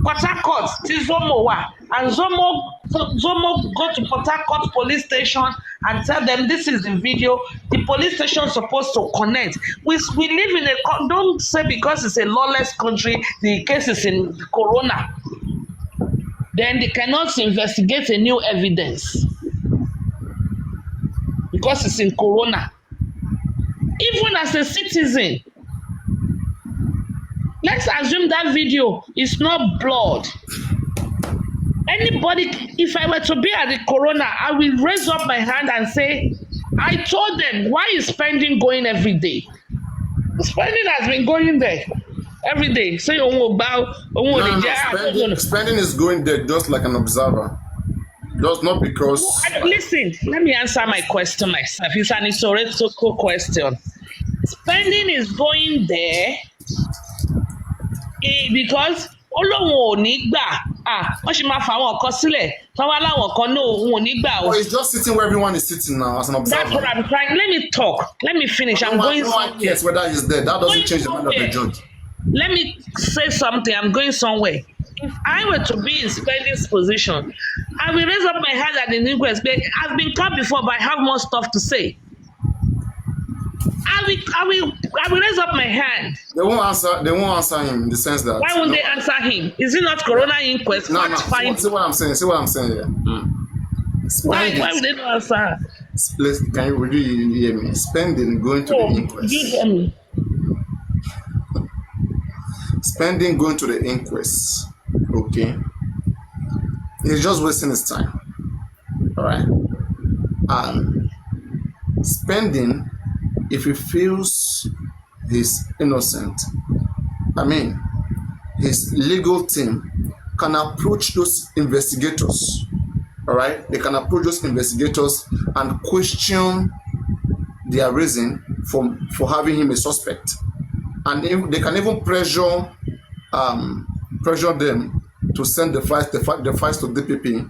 Port Harcourt, Zomo, and Zomo go to Port Harcourt police station and tell them this is the video. The police station is supposed to connect. We live in a, don't say because it's a lawless country, the case is in Corona. Then they cannot investigate a new evidence because it's in Corona. Even as a citizen, let's assume that video is not blood. Anybody, if I were to be at the Corona, I will raise up my hand and say, I told them, why is spending going every day? Spending has been going there every day. Say, spending is going there just like an observer. Just not because. Listen, let me answer my question myself. It's an historical question. Spending is going there because Olóhun ò ní gbà. Wọ́n ṣì máa fa àwọn kan sílẹ̀. Tọ́wọ́ aláwọ̀ kan náà òun ò ní gbà o. It's just sitting where everyone is sitting now as an observer. That's what I'm trying. Let me talk. Let me finish. I'm going somewhere. Yes, whether he's there. That doesn't change the mind of the judge. Let me say something. I'm going somewhere. If I were to be in Spending's position, I will raise up my hand at the inquest. I've been caught before, but I have more stuff to say. I will raise up my hand. They won't answer him in the sense that. Why won't they answer him? Is it not Corona inquest? No. See what I'm saying. Here. Why would they not answer? Would you hear me? Spending going to the inquest. You hear me? Spending going to the inquest. Okay. He's just wasting his time. All right. And Spending, if he feels he's innocent, his legal team can approach those investigators. All right. They can approach those investigators and question their reason for having him a suspect. And they can even pressure them to send the files to DPP,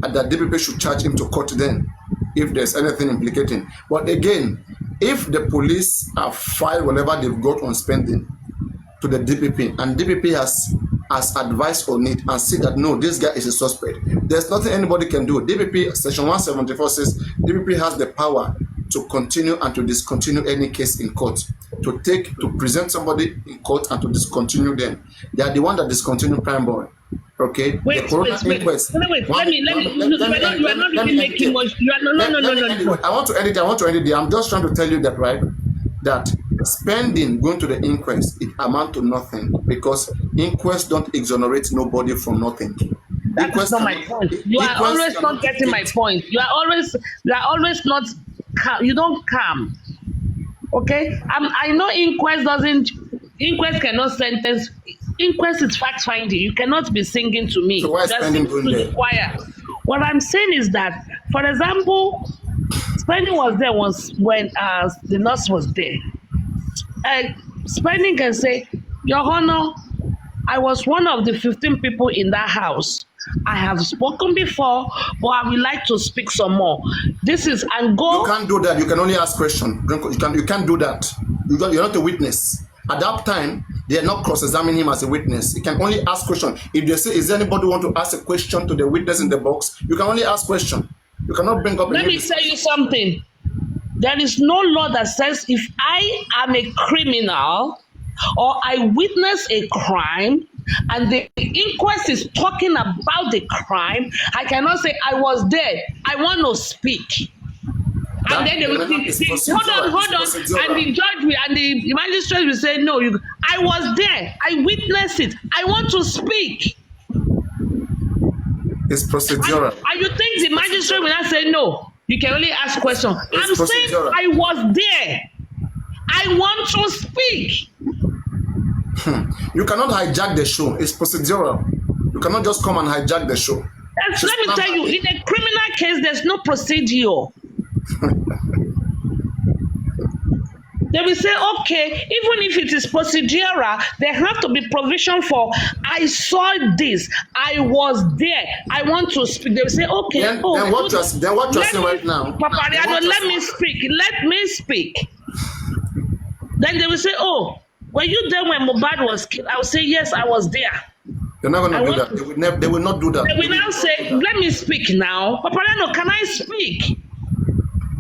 and that DPP should charge him to court then if there's anything implicating. But again, if the police have filed whatever they've got on Spending to the DPP, and DPP has advised on it and said that no, this guy is a suspect, there's nothing anybody can do. DPP section 174 says DPP has the power to continue and to discontinue any case in court, to present somebody in court and to discontinue them. They are the one that discontinue Prime Boy. Okay. Wait. Let me. You are not really making much. No. I want to edit it. I'm just trying to tell you that, right? That Spending going to the inquest, it amount to nothing because inquest don't exonerate nobody from nothing. That's not my point. You are always not getting my point. You are always not. You don't come. Okay. I know inquest cannot sentence. Inquest is fact finding. You cannot be singing to me. So why is Spending going there? The choir. What I'm saying is that, for example, Spending was there once when the nurse was there. Spending can say, Your Honor, I was one of the 15 people in that house. I have spoken before, but I would like to speak some more. This is and go. You can't do that. You can only ask questions. You can't do that. You're not a witness. At that time, they are not cross-examining him as a witness. You can only ask questions. If they say, is there anybody who want to ask a question to the witness in the box? You can only ask question. You cannot bring up. Let me tell you something. There is no law that says if I am a criminal or I witness a crime and the inquest is talking about the crime, I cannot say I was there. I want to speak. And then they will say, hold on. And the judge and the magistrate will say, no, I was there. I witnessed it. I want to speak. It's procedural. And you think the magistrate will not say, no, you can only ask questions. I'm saying I was there. I want to speak. You cannot hijack the show. It's procedural. You cannot just come and hijack the show. Let me tell you, in a criminal case, there's no procedure. They will say, okay, even if it is procedural, there have to be provision for, I saw this, I was there, I want to speak. They will say, okay. Then what you're saying right now. Papariano, let me speak. Then they will say, oh, Were you there when Mohbad was killed? I will say, yes, I was there. They're not I going to do want that. to. They will not do that. They will now say, let me speak now. Papariano, can I speak?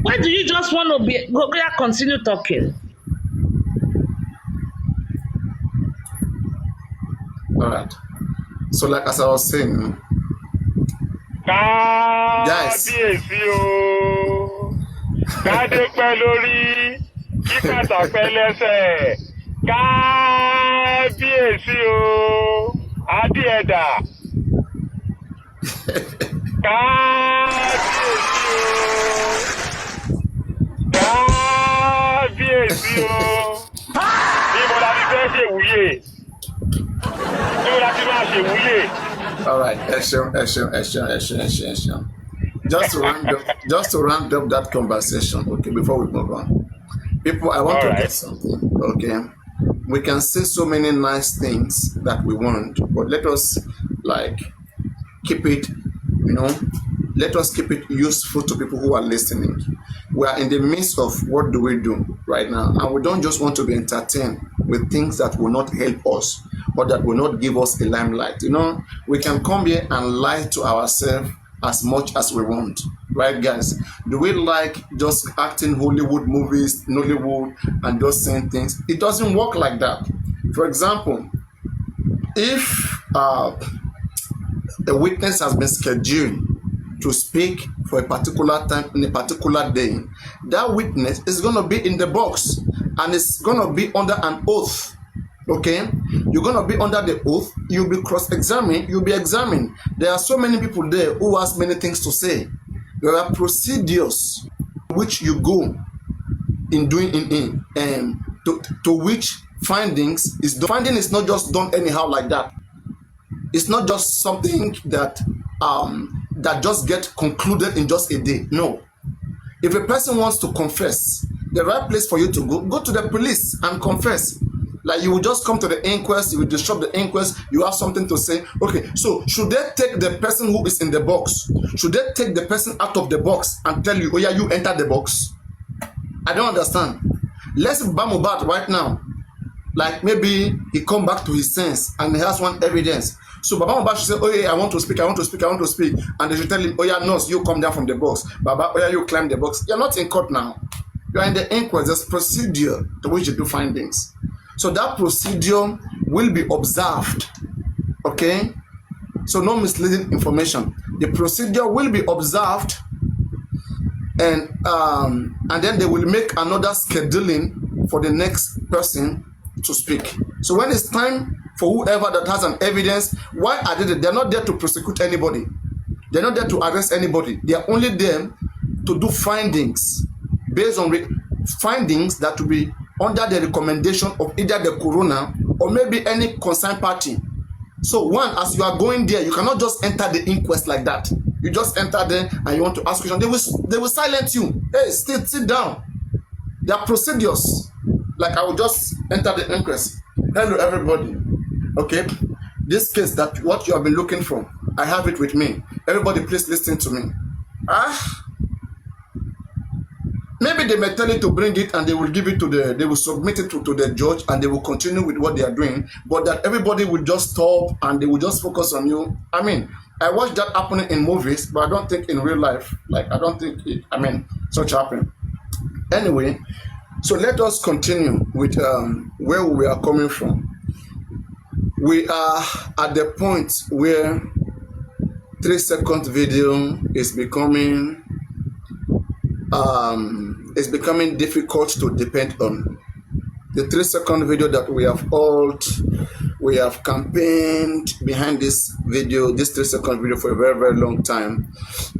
Why do you just want to be go there, continue talking? All right. So, like as I was saying, guys, kábíyèsí o kádé pẹ́ lórí kí bàtà pẹ́ lẹ́sẹ̀ kábíyèsí o adéẹ̀dà kábíyèsí o níbo la ti fẹ́ ṣèwúyè níbo la ti máa ṣèwúyè. all right, Eshem. Just to round up that conversation, okay, before we move on. People, I want All to right. get something, okay? We can say so many nice things that we want, but let us like keep it, let us keep it useful to people who are listening. We are in the midst of what do we do right now, and we don't just want to be entertained with things that will not help us or that will not give us a limelight. We can come here and lie to ourselves as much as we want, right, guys? Do we like just acting Hollywood movies, Nollywood, and just saying things? It doesn't work like that. For example, if a witness has been scheduled to speak for a particular time in a particular day, that witness is going to be in the box and it's going to be under an oath. Okay, you're going to be under the oath, you'll be cross-examined, you'll be examined. There are so many people there who has many things to say. There are procedures which you go in doing to which findings is done. Finding is not just done anyhow like that. It's not just something that that just get concluded in just a day. No. If a person wants to confess, the right place for you to go to the police and confess. Like you will just come to the inquest, you will disrupt the inquest, you have something to say. Okay, so should they take the person who is in the box? Should they take the person out of the box and tell you, oh yeah, you enter the box? I don't understand. Let's ban Mohbad right now. Like maybe he come back to his sense and he has one evidence. So Baba Mohbad should say, oh yeah, I want to speak. And they should tell him, oh yeah, no, you come down from the box. Baba, oh yeah, you climb the box. You're not in court now. You are in the inquest. There's procedure to which you do findings. So that procedure will be observed, okay? So no misleading information. The procedure will be observed, and then they will make another scheduling for the next person to speak. So when it's time for whoever that has an evidence, why are they there? They're not there to prosecute anybody. They're not there to arrest anybody. They are only there to do findings based on findings that will be under the recommendation of either the coroner or maybe any concerned party. So one, as you are going there, you cannot just enter the inquest like that. You just enter there and you want to ask questions. They will silence you. Hey, sit down. There are procedures. Like I will just enter the inquest. Hello everybody. Okay, this case that what you have been looking for, I have it with me. Everybody please listen to me. Maybe they may tell you to bring it and they will give it they will submit it to the judge and they will continue with what they are doing, but that everybody will just stop and they will just focus on you. I mean, I watched that happening in movies, but I don't think in real life, I don't think such happen. Anyway, so let us continue with where we are coming from. We are at the point where 3-second video is becoming difficult to depend on. The 3-second video that we have campaigned behind this 3-second video for a very, very long time.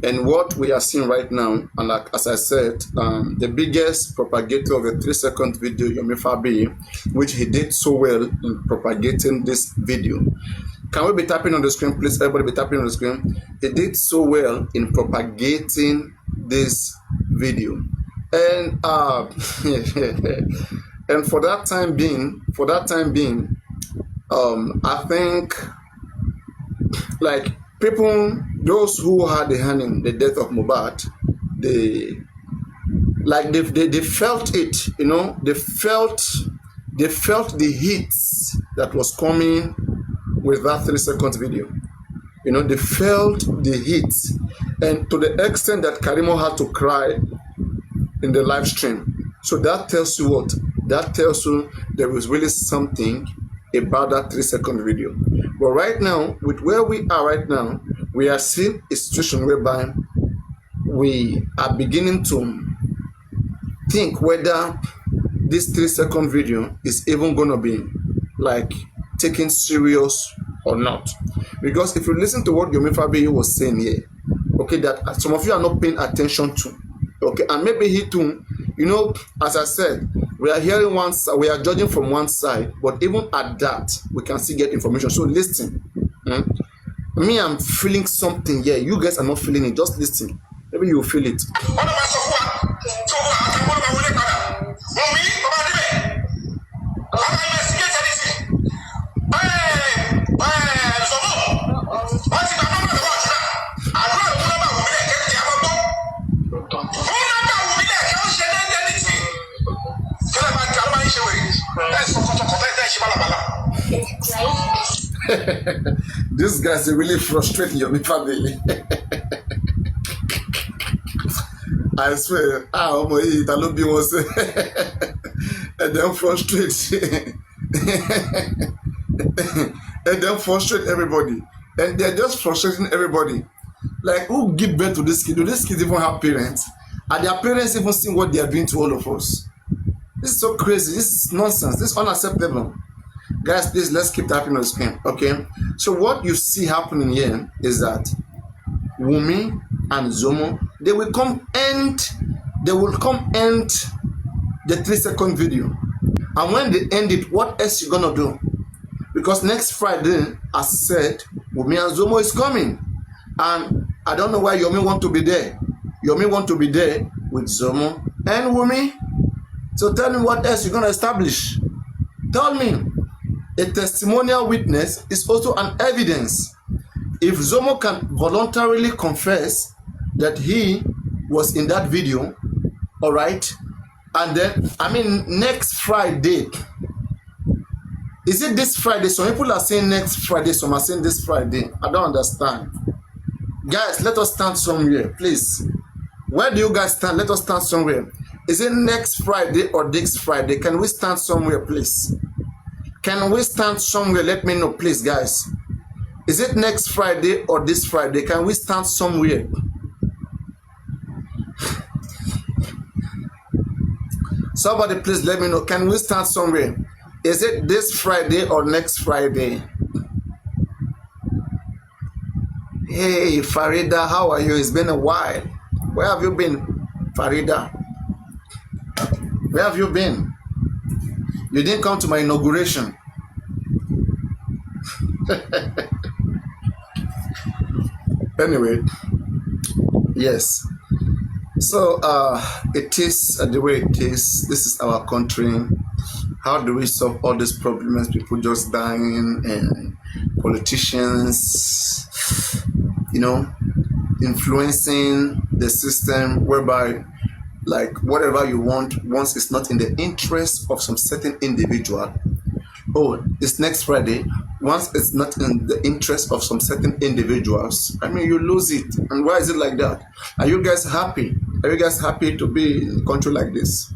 And what we are seeing right now, and like as I said, the biggest propagator of the 3-second video, Yomi Fabi, which he did so well in propagating this video. Can we be tapping on the screen, please? Everybody be tapping on the screen. He did so well in propagating this video, and and for that time being, I think like people, those who had a hand in the death of Mohbad, they felt it, they felt they felt the heat that was coming with that 3 seconds video. You know, they felt the heat, and to the extent that Karimo had to cry in the live stream. So that tells you what? That tells you there is really something about that 3 second video. But right now, with where we are right now, we are seeing a situation whereby we are beginning to think whether this 3 second video is even going to be like taken serious or not. Because if you listen to what Yomi Fabiyi was saying here, okay, that some of you are not paying attention to, okay, and maybe he too, you know, as I said, we are hearing one side, we are judging from one side, but even at that, we can still get information. So listen. Me, I'm feeling something here. You guys are not feeling it. Just listen. Maybe you will feel it. These guys are really frustrating Yomi Fabiyi. I swear, Italobi was and then frustrate and then frustrate everybody. And they're just frustrating everybody. Like, who give birth to this kid? Do these kids even have parents? Are their parents even seeing what they are doing to all of us? This is so crazy. This is nonsense. This is unacceptable. Guys, please, let's keep tapping on the screen, okay? So what you see happening here is that Wumi and Zomo, they will come end the 3 second video. And when they end it, what else you gonna do? Because next Friday, as I said, Wumi and Zomo is coming. And I don't know why Yomi want to be there. Yomi want to be there with Zomo and Wumi. So tell me what else you're gonna establish. Tell me. A testimonial witness is also an evidence. If Zomo can voluntarily confess that he was in that video, all right, and then, I mean, next Friday, is it this Friday? Some people are saying next Friday, some are saying this Friday. I don't understand. Guys, let us stand somewhere, please. Where do you guys stand? Let us stand somewhere. Is it next Friday or this Friday? Can we stand somewhere, please? Can we stand somewhere? Let me know, please, guys. Is it next Friday or this Friday? Can we stand somewhere? Somebody, please let me know. Can we stand somewhere? Is it this Friday or next Friday? Hey, Farida, how are you? It's been a while. Where have you been, Farida? Where have you been? You didn't come to my inauguration. Anyway, yes. So it is the way it is. This is our country. How do we solve all these problems? People just dying and politicians, you know, influencing the system whereby, like, whatever you want, once it's not in the interest of some certain individual. Oh, it's next Friday. Once it's not in the interest of some certain individuals, I mean, you lose it. And why is it like that? Are you guys happy? Are you guys happy to be in a country like this?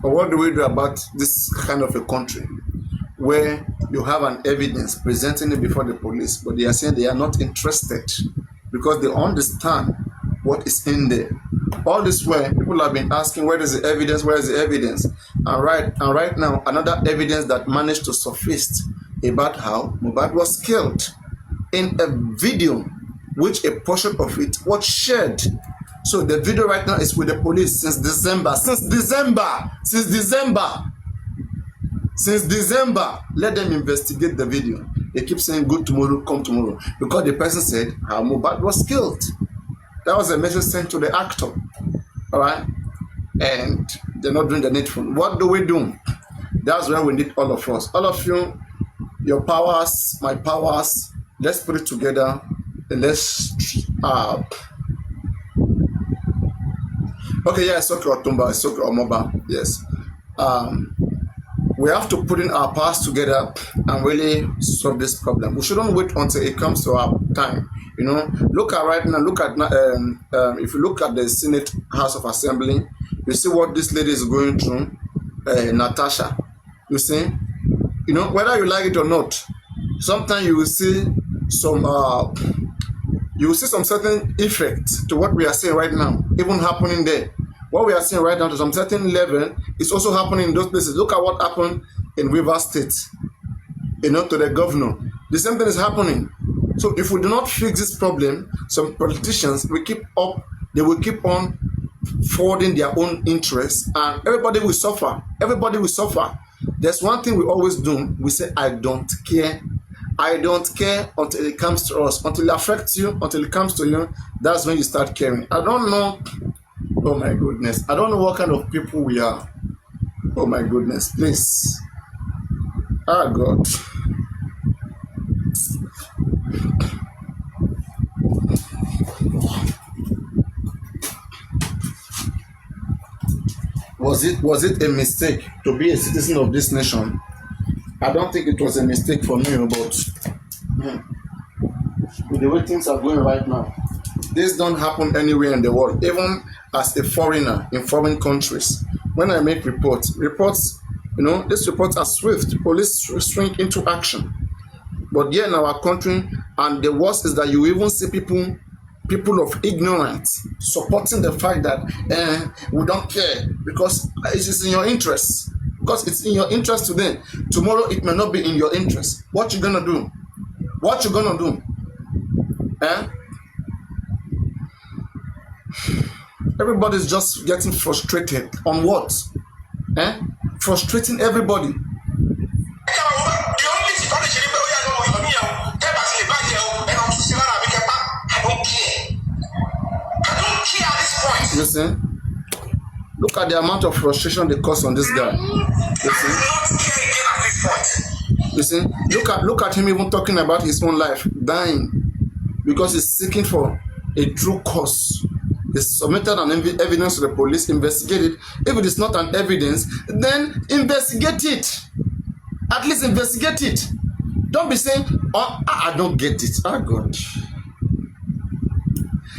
Or what do we do about this kind of a country where you have an evidence presenting it before the police, but they are saying they are not interested because they understand what is in there? All this way, people have been asking, where is the evidence? Where is the evidence? And right now, another evidence that managed to surface about how Mohbad was killed in a video, which a portion of it was shared. So the video right now is with the police since December. Since December, let them investigate the video. They keep saying, good tomorrow, come tomorrow. Because the person said how Mohbad was killed. That was a message sent to the actor. All right? And they're not doing the needful. What do we do? That's where we need all of us. All of you, your powers, my powers, let's put it together and let's okay, yeah, it's okay, Otumba, it's okay, Omoba, yes. we have to put in our powers together and really solve this problem. We shouldn't wait until it comes to our time. You know, look at right now. Look at if you look at the Senate House of Assembly, you see what this lady is going through, Natasha. You see, you know, whether you like it or not, sometimes you will see some certain effect to what we are seeing right now, even happening there. What we are seeing right now to some certain level is also happening in those places. Look at what happened in Rivers State, you know, to the governor. The same thing is happening. So if we do not fix this problem, some politicians will keep on forwarding their own interests, and everybody will suffer. Everybody will suffer. There's one thing we always do. We say, I don't care. I don't care until it comes to us. Until it affects you, until it comes to you, that's when you start caring. I don't know. Oh my goodness. I don't know what kind of people we are. Oh my goodness. Please. Ah, God. Was it a mistake to be a citizen of this nation? I don't think it was a mistake for me, but with the way things are going right now, this don't happen anywhere in the world, even as a foreigner in foreign countries. When I make reports, you know, these reports are swift. Police swing into action. But here in our country, and the worst is that you even see people of ignorance supporting the fact that we don't care because it is in your interest. Because it's in your interest today. Tomorrow it may not be in your interest. What you gonna do? What you gonna do? Everybody's just getting frustrated on what? Frustrating everybody. Listen, look at the amount of frustration they cause on this guy. Listen, look at him even talking about his own life, dying, because he's seeking for a true cause. He submitted an evidence to the police, investigate it. If it is not an evidence, then investigate it. At least investigate it. Don't be saying, oh, I don't get it. Oh, God.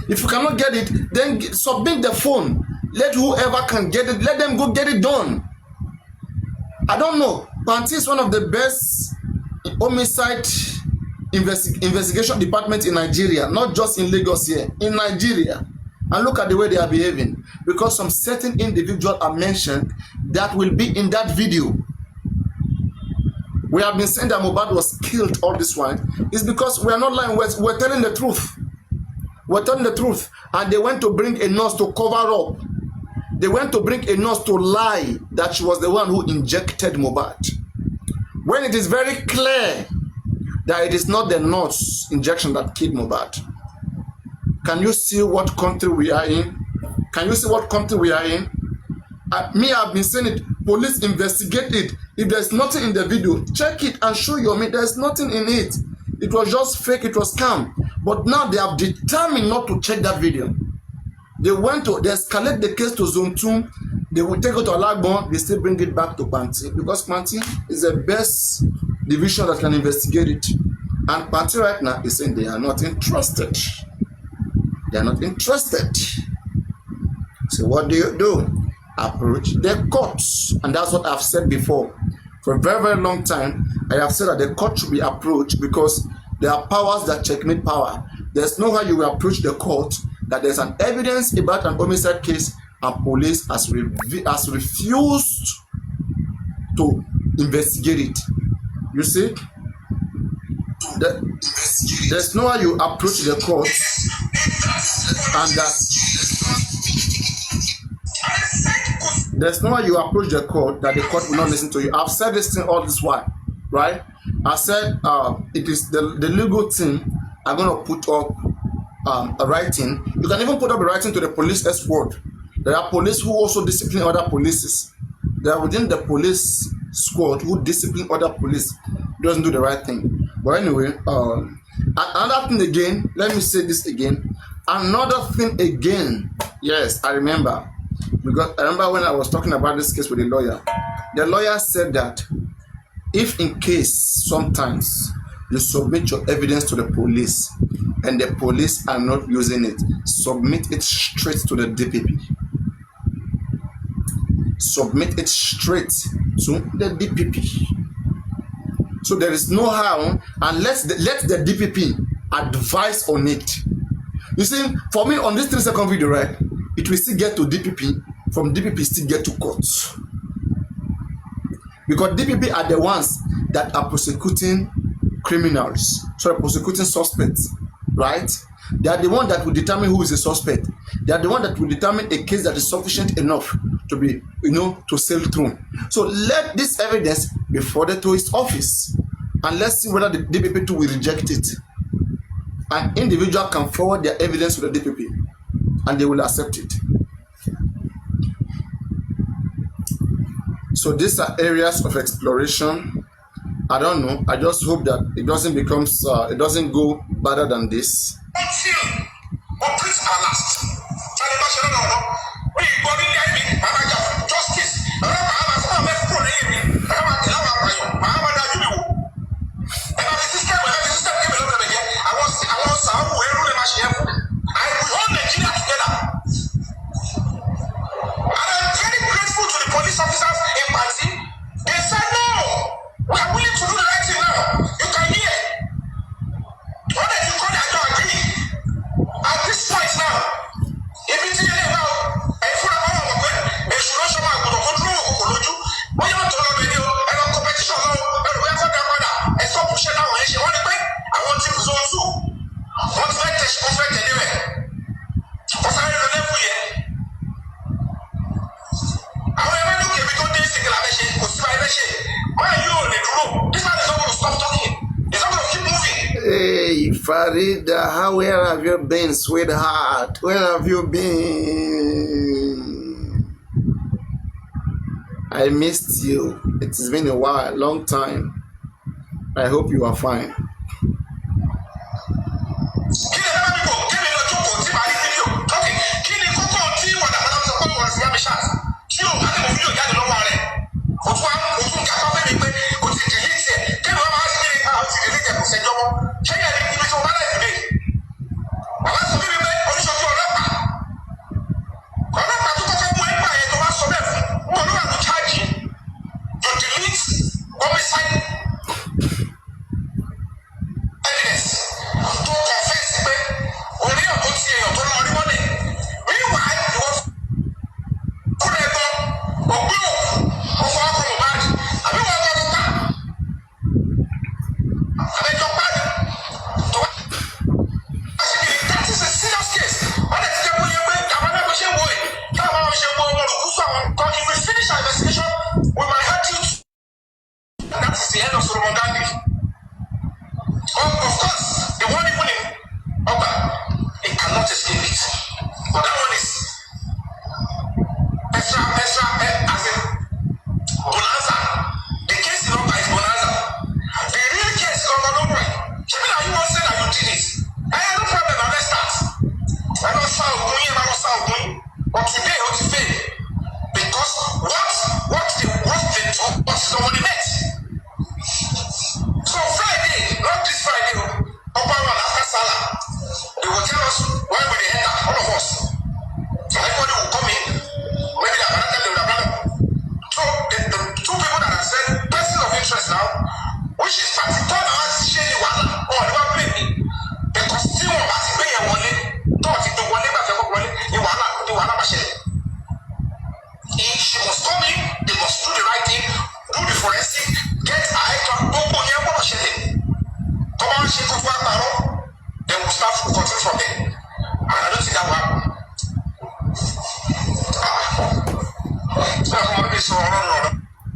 If you cannot get it, then submit the phone. Let whoever can get it, let them go get it done. I don't know. Panti is one of the best homicide investigation departments in Nigeria, not just in Lagos here, in Nigeria. And look at the way they are behaving. Because some certain individuals are mentioned that will be in that video. We have been saying that Mohbad was killed all this while. It's because we are not lying, we're telling the truth. We're telling the truth. And they went to bring a nurse to cover up. They went to bring a nurse to lie that she was the one who injected Mohbad. When it is very clear that it is not the nurse injection that killed Mohbad. Can you see what country we are in? Can you see what country we are in? I've been saying it. Police investigate it. If there's nothing in the video, check it and show you. There's nothing in it. It was just fake. It was scam. But now they have determined not to check that video. They escalate the case to Zone 2. They will take it to Alagbon. They still bring it back to Panti because Panti is the best division that can investigate it. And Panti right now is saying they are not interested. They are not interested. So what do? Approach the courts. And that's what I've said before. For a very, very long time, I have said that the court should be approached because there are powers that checkmate power. There's no how you will approach the court that there's an evidence about an homicide case and police has refused to investigate it. You see? There's no how you approach the court and there's no way you approach the court that the court will not listen to you. I've said this thing all this while, right? I said it is the legal team are going to put up a writing. You can even put up a writing to the police squad. There are police who also discipline other polices. They are within the police squad who discipline other police. Doesn't do the right thing. But anyway, another thing again, let me say this again. Another thing again, yes, I remember. Because I remember when I was talking about this case with a lawyer, The lawyer said that if in case sometimes you submit your evidence to the police and the police are not using it, submit it straight to the DPP. Submit it straight to the DPP. So there is no harm unless let the DPP advise on it. You see, for me on this 3-second video, right, it will still get to DPP, from DPP still get to court. Because DPP are the ones that are prosecuting criminals, prosecuting suspects, right? They are the one that will determine who is a suspect. They are the one that will determine a case that is sufficient enough to be, to sail through. So let this evidence be forwarded to his office, and let's see whether the DPP will reject it. An individual can forward their evidence to the DPP, and they will accept it. So these are areas of exploration. I don't know. I just hope that it doesn't go better than this. Hey, Farida, where have you been, sweetheart? Where have you been? I missed you. It's been a while, long time. I hope you are fine.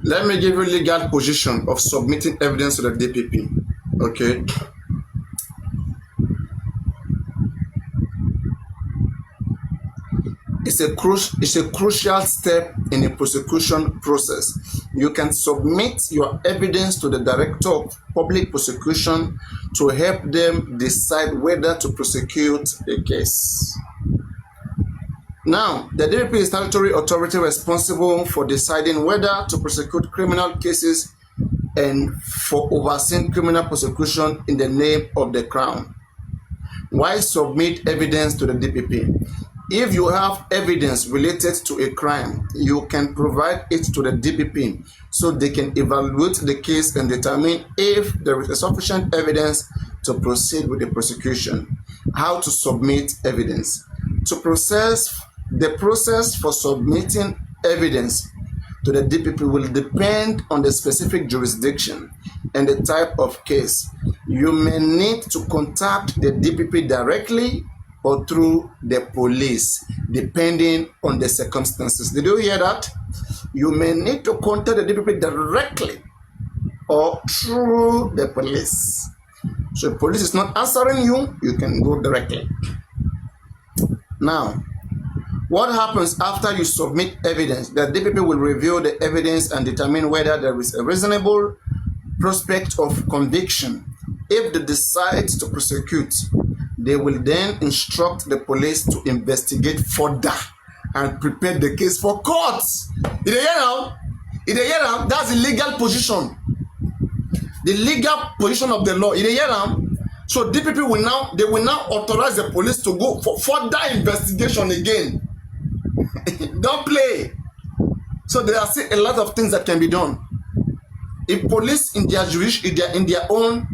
Let me give you legal position of submitting evidence to the DPP. Okay. It's a crucial step in a prosecution process. You can submit your evidence to the Director of Public Prosecution to help them decide whether to prosecute a case. Now, the DPP is statutory authority responsible for deciding whether to prosecute criminal cases and for overseeing criminal prosecution in the name of the Crown. Why submit evidence to the DPP? If you have evidence related to a crime, you can provide it to the DPP so they can evaluate the case and determine if there is sufficient evidence to proceed with the prosecution. How to submit evidence? The process for submitting evidence to the DPP will depend on the specific jurisdiction and the type of case. You may need to contact the DPP directly or through the police, depending on the circumstances. Did you hear that? You may need to contact the DPP directly or through the police. So if police is not answering you, you can go directly. Now, what happens after you submit evidence? The DPP will review the evidence and determine whether there is a reasonable prospect of conviction. If they decide to prosecute, they will then instruct the police to investigate further and prepare the case for court. In the year, that's the legal position. The legal position of the law. In the year, so DPP will now authorize the police to go for further investigation again. Don't play. So there are still a lot of things that can be done. If police in their own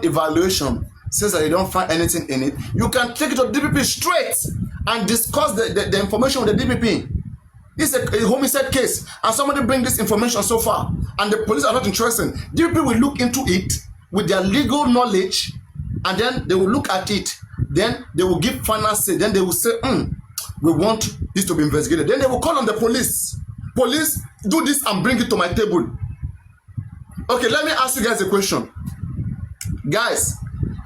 evaluation says that they don't find anything in it, you can take it to DPP straight and discuss the information with the DPP. This is a homicide case, and somebody bring this information so far, and the police are not interested. DPP will look into it with their legal knowledge, and then they will look at it. Then they will give final say. Then they will say, we want this to be investigated. Then they will call on the police. Police, do this and bring it to my table. Okay, let me ask you guys a question. Guys,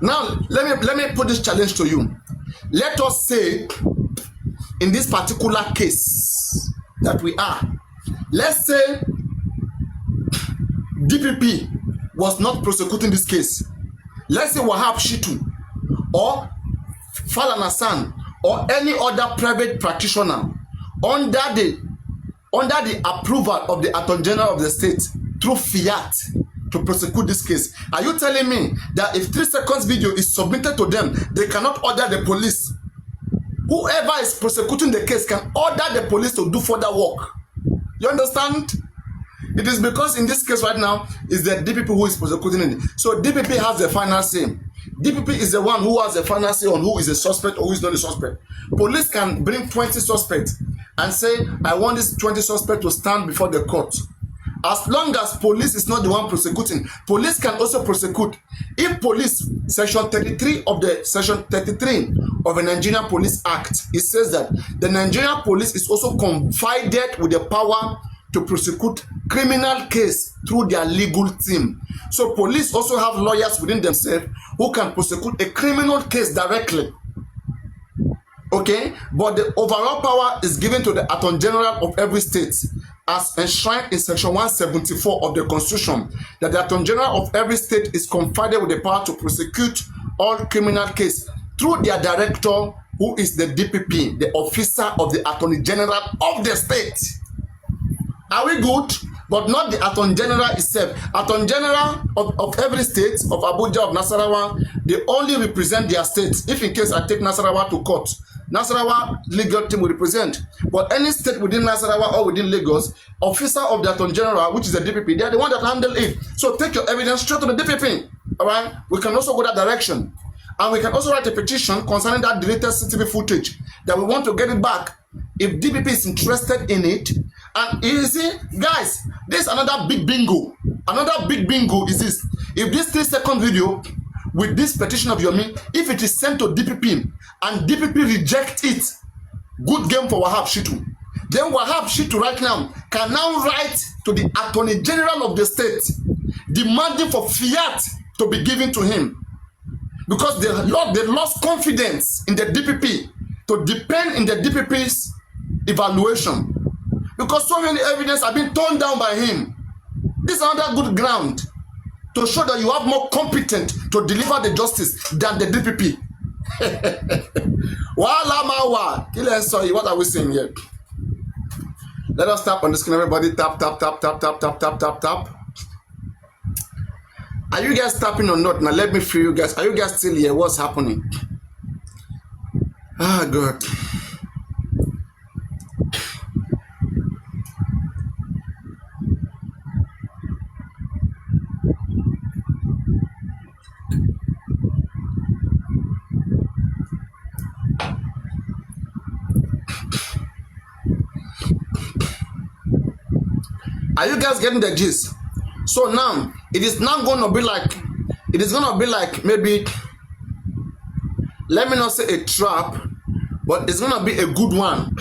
now let me put this challenge to you. Let us say, in this particular case that we are, let's say DPP was not prosecuting this case. Let's say Wahab Shitu or Falan Hassan or any other private practitioner under the approval of the Attorney General of the state through fiat to prosecute this case. Are you telling me that if 3 seconds video is submitted to them, they cannot order the police? Whoever is prosecuting the case can order the police to do further work. You understand? It is because in this case right now, is the DPP who is prosecuting it. So DPP has the final say. DPP is the one who has the final say on who is a suspect or who is not a suspect. Police can bring 20 suspects and say, I want this 20 suspect to stand before the court. As long as police is not the one prosecuting, police can also prosecute. If police, section 33 of the Nigerian Police Act, it says that the Nigerian police is also confided with the power to prosecute criminal case through their legal team. So police also have lawyers within themselves who can prosecute a criminal case directly. Okay, but the overall power is given to the Attorney General of every state, as enshrined in section 174 of the Constitution, that the Attorney General of every state is confided with the power to prosecute all criminal cases through their director, who is the DPP, the officer of the Attorney General of the state. Are we good? But not the Attorney General itself. Attorney General of every state, of Abuja, of Nasarawa, they only represent their states. If in case I take Nasarawa to court, Nasarawa legal team will represent. But any state within Nasarawa or within Lagos, officer of the Attorney General, which is the DPP, they are the one that handle it. So take your evidence straight to the DPP. All right? We can also go that direction. And we can also write a petition concerning that deleted CCTV footage that we want to get it back if DPP is interested in it. And you see, guys, this is another big bingo. Another big bingo is this. If this 3-second video with this petition of Yomi, if it is sent to DPP and DPP reject it, good game for Wahab Shitu. Then Wahab Shitu right now can now write to the Attorney General of the state demanding for fiat to be given to him. Because they lost confidence in the DPP to depend in the DPP's evaluation. Because so many evidence have been torn down by him. This is another good ground to show that you have more competent to deliver the justice than the DPP. Wala mawa. Sorry, what are we saying here? Let us tap on the screen, everybody. Tap, tap, tap, tap, tap, tap, tap, tap, tap. Are you guys tapping or not? Now let me feel you guys. Are you guys still here? What's happening? Ah, God. Are you guys getting the gist? So now it is now going to be like maybe, let me not say a trap, but it's going to be a good one.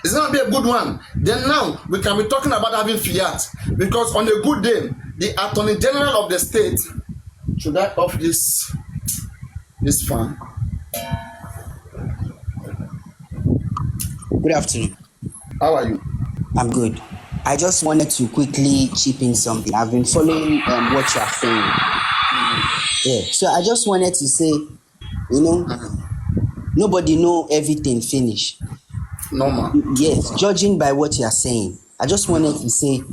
It's going to be a good one. Then now we can be talking about having fiat, because on a good day, the Attorney General of the state should I off this fan. Good afternoon. How are you? I'm good. I just wanted to quickly chip in something. I've been following what you are saying. Yeah. So I just wanted to say, nobody know everything finish. Normal. Yes. Judging by what you are saying, I just wanted to say,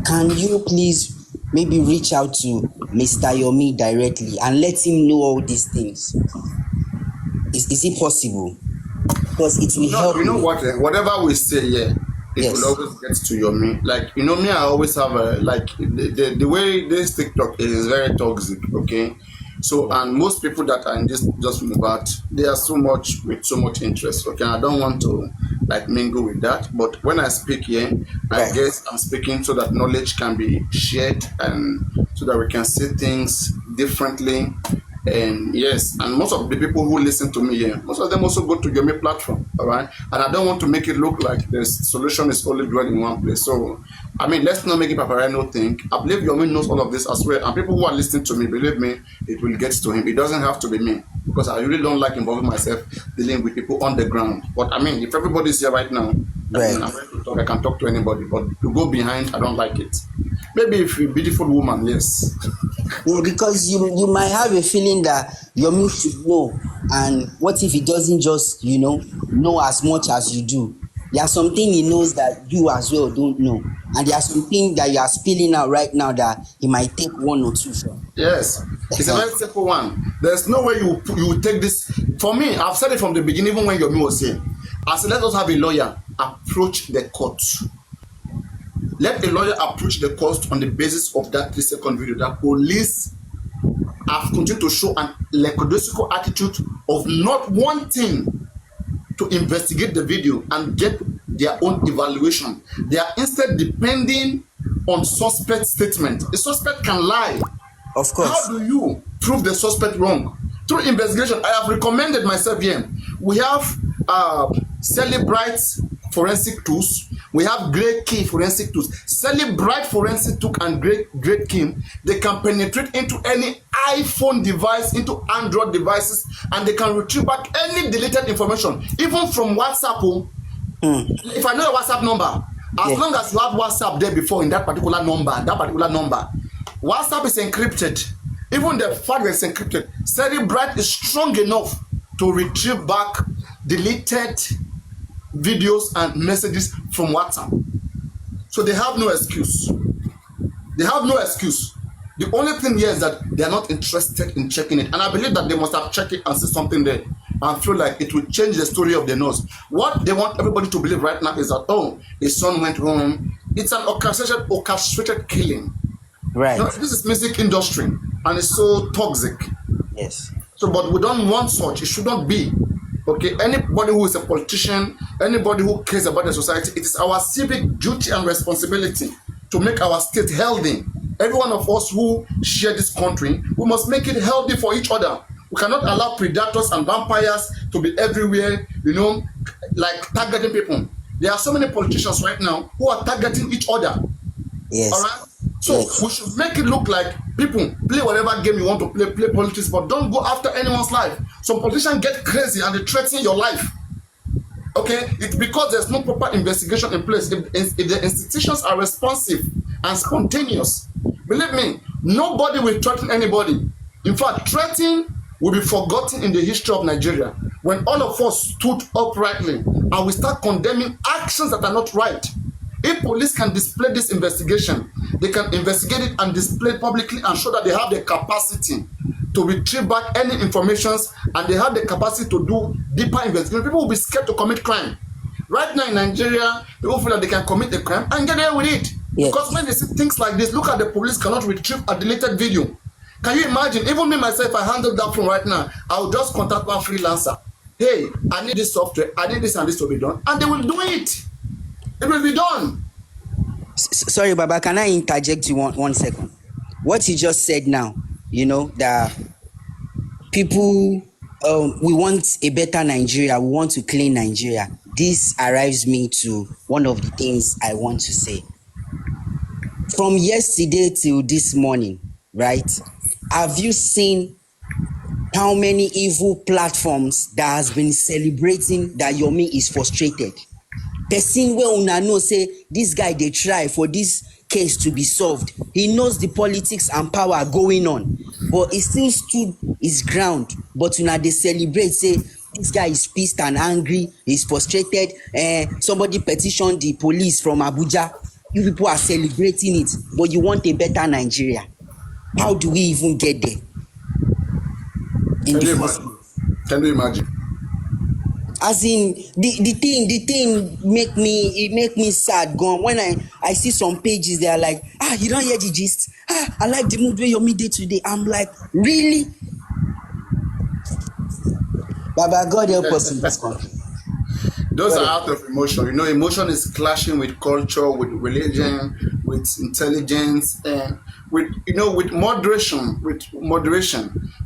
can you please maybe reach out to Mr. Yomi directly and let him know all these things? Is it possible? Because it will help. You know what? Whatever we say here, it will always get to your me. Like, me, I always have the way this TikTok is very toxic. Okay, so and most people that are in this just Mohbad, they are so much interest. Okay, I don't want to mingle with that. But when I speak here, I guess I'm speaking so that knowledge can be shared and so that we can see things differently. And yes, and most of the people who listen to me here, most of them also go to Yomi platform, all right? And I don't want to make it look like the solution is only dwelling in one place. So, let's not make it Papariano thing. I believe Yomi knows all of this as well. And people who are listening to me, believe me, it will get to him. It doesn't have to be me, because I really don't like involving myself dealing with people on the ground. But if everybody's here right now, I'm ready to talk. I can talk to anybody. But to go behind, I don't like it. Maybe if you're a beautiful woman, yes. Yeah, because you might have a feeling that Yomi should know, and what if he doesn't just know as much as you do? There are some things he knows that you as well don't know, and there are some things that you are spilling out right now that he might take one or two from. Yes, it's a very simple one. There's no way you take this. For me, I've said it from the beginning, even when Yomi was here. I said, let us have a lawyer approach the court. Let a lawyer approach the court on the basis of that 3-second video that police have continued to show an lackadaisical attitude of not wanting to investigate the video and get their own evaluation. They are instead depending on suspect statement. A suspect can lie. Of course. How do you prove the suspect wrong? Through investigation, I have recommended myself here. We have Celebrite forensic tools. We have Great Key forensic tools. Celebrite forensic tool and Great Key. They can penetrate into any iPhone device, into Android devices, and they can retrieve back any deleted information, even from WhatsApp. If I know your WhatsApp number, as long as you have WhatsApp there before in that particular number, WhatsApp is encrypted. Even the fact that it's encrypted, Celebrite is strong enough to retrieve back deleted videos and messages from WhatsApp. So they have no excuse. They have no excuse. The only thing here is that they are not interested in checking it. And I believe that they must have checked it and see something there and feel like it will change the story of the nose. What they want everybody to believe right now is that, his son went home. It's an orchestrated killing. Right. This is music industry and it's so toxic. Yes. So, but we don't want such. It should not be. Okay, anybody who is a politician, anybody who cares about the society, it is our civic duty and responsibility to make our state healthy. Every one of us who share this country, we must make it healthy for each other. We cannot allow predators and vampires to be everywhere, targeting people. There are so many politicians right now who are targeting each other. Yes. All right? So we should make it look like people play whatever game you want to play politics, but don't go after anyone's life. Some politicians get crazy and they threaten your life. Okay, it's because there's no proper investigation in place. If the institutions are responsive and spontaneous, believe me, Nobody will threaten anybody. In fact, threatening will be forgotten in the history of Nigeria when all of us stood uprightly and we start condemning actions that are not right. If police can display this investigation, they can investigate it and display it publicly and show that they have the capacity to retrieve back any informations and they have the capacity to do deeper investigation. People will be scared to commit crime. Right now in Nigeria, people feel that they can commit a crime and get away with it. Yes. Because when they see things like this, look at the police cannot retrieve a deleted video. Can you imagine? Even me myself, I handle that phone right now. I will just contact one freelancer. Hey, I need this software. I need this and this to be done. And they will do it. It will be done. Sorry, Baba, can I interject you one second? What you just said now, that people, we want a better Nigeria. We want to clean Nigeria. This arrives me to one of the things I want to say. From yesterday till this morning, right? Have you seen how many evil platforms that has been celebrating that Yomi is frustrated? Person wey una know say this guy dey try for this case to be solved. He knows the politics and power going on, but he still stood his ground. But una dey celebrate say this guy is pissed and angry, he's frustrated. Somebody petitioned the police from Abuja. You people are celebrating it, but you want a better Nigeria. How do we even get there? Can you imagine? As in the thing make me sad gone when I see some pages. They are like, you don't hear the gist. I like the mood where Yomi day today. I'm like, really? Baba, God help us in this country. Those are out of emotion. Emotion is clashing with culture, with religion, with intelligence, and with moderation.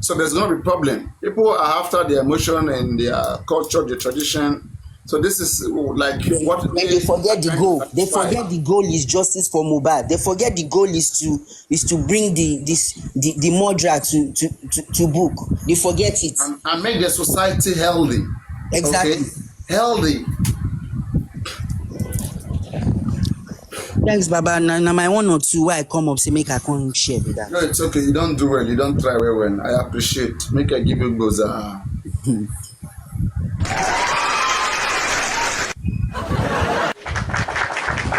So there's no problem. People are after their emotion and their culture, their tradition. So this is like what they forget the goal. They forget the goal is justice for Mohbad. They forget the goal is to bring the murderer to book. They forget it and make the society healthy. Exactly. Okay? Healthy. Thanks, Baba. Now my 1 or 2 why I come up say make I come share with that. No, it's okay. You don't do well. You don't try well. I appreciate. Make I give you goza.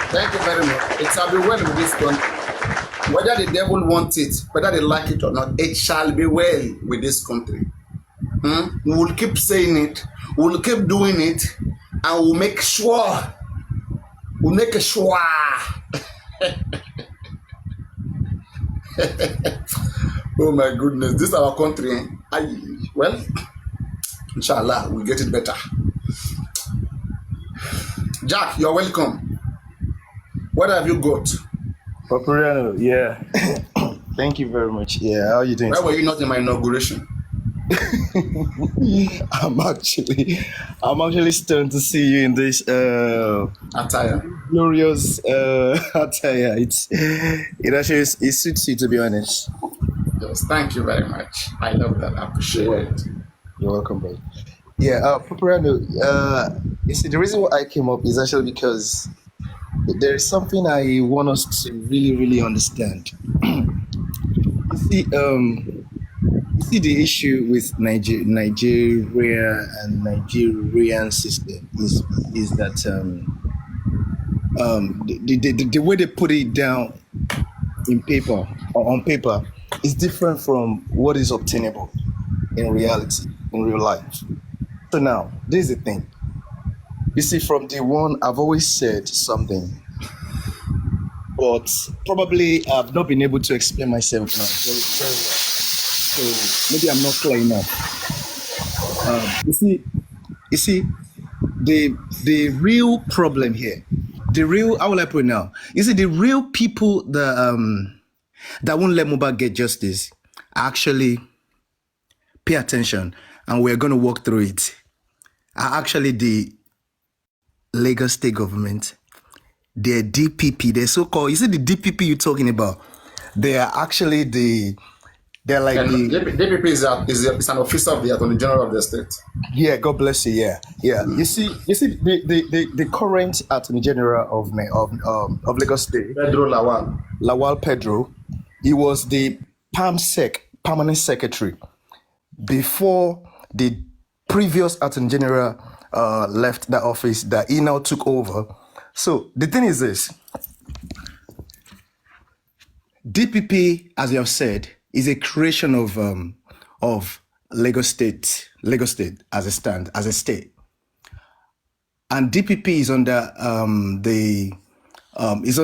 Thank you very much. It shall be well with this country. Whether the devil wants it, whether they like it or not, it shall be well with this country. We will keep saying it. We will keep doing it, and we'll make sure. We'll make sure. Oh my goodness, this is our country. Well, inshallah, we'll get it better. Jack, you're welcome. What have you got? Papariano, yeah. Thank you very much. Yeah, how are you doing? Why were you not in my inauguration? I'm actually stunned to see you in this attire. Glorious attire. It actually suits you, to be honest. Yes, thank you very much. I love that. I appreciate it. You're welcome, bro. Yeah, Papariano, you see, the reason why I came up is actually because there is something I want us to really, really understand. You see, the issue with Nigeria and Nigerian system is that the way they put it down in paper or on paper is different from what is obtainable in reality, in real life. So now, this is the thing. You see, from day one, I've always said something, but probably I've not been able to explain myself now very, very well. So maybe I'm not clear enough. You see, the real problem here, how will I put it now? You see, the real people that won't let Mohbad get justice actually pay attention, and we're going to walk through it. Are actually the Lagos state government, their DPP, they're so-called. You see the DPP you're talking about? They are actually they're like DPP is an officer of the Attorney General of the state. Yeah, God bless you. Yeah. You see the current Attorney General of Lagos State, Pedro Lawal. Pedro. He was the permanent secretary before the previous Attorney General left that office, that he now took over. So the thing is this: DPP, as you have said, is a creation of Lagos State as a state, and DPP is under is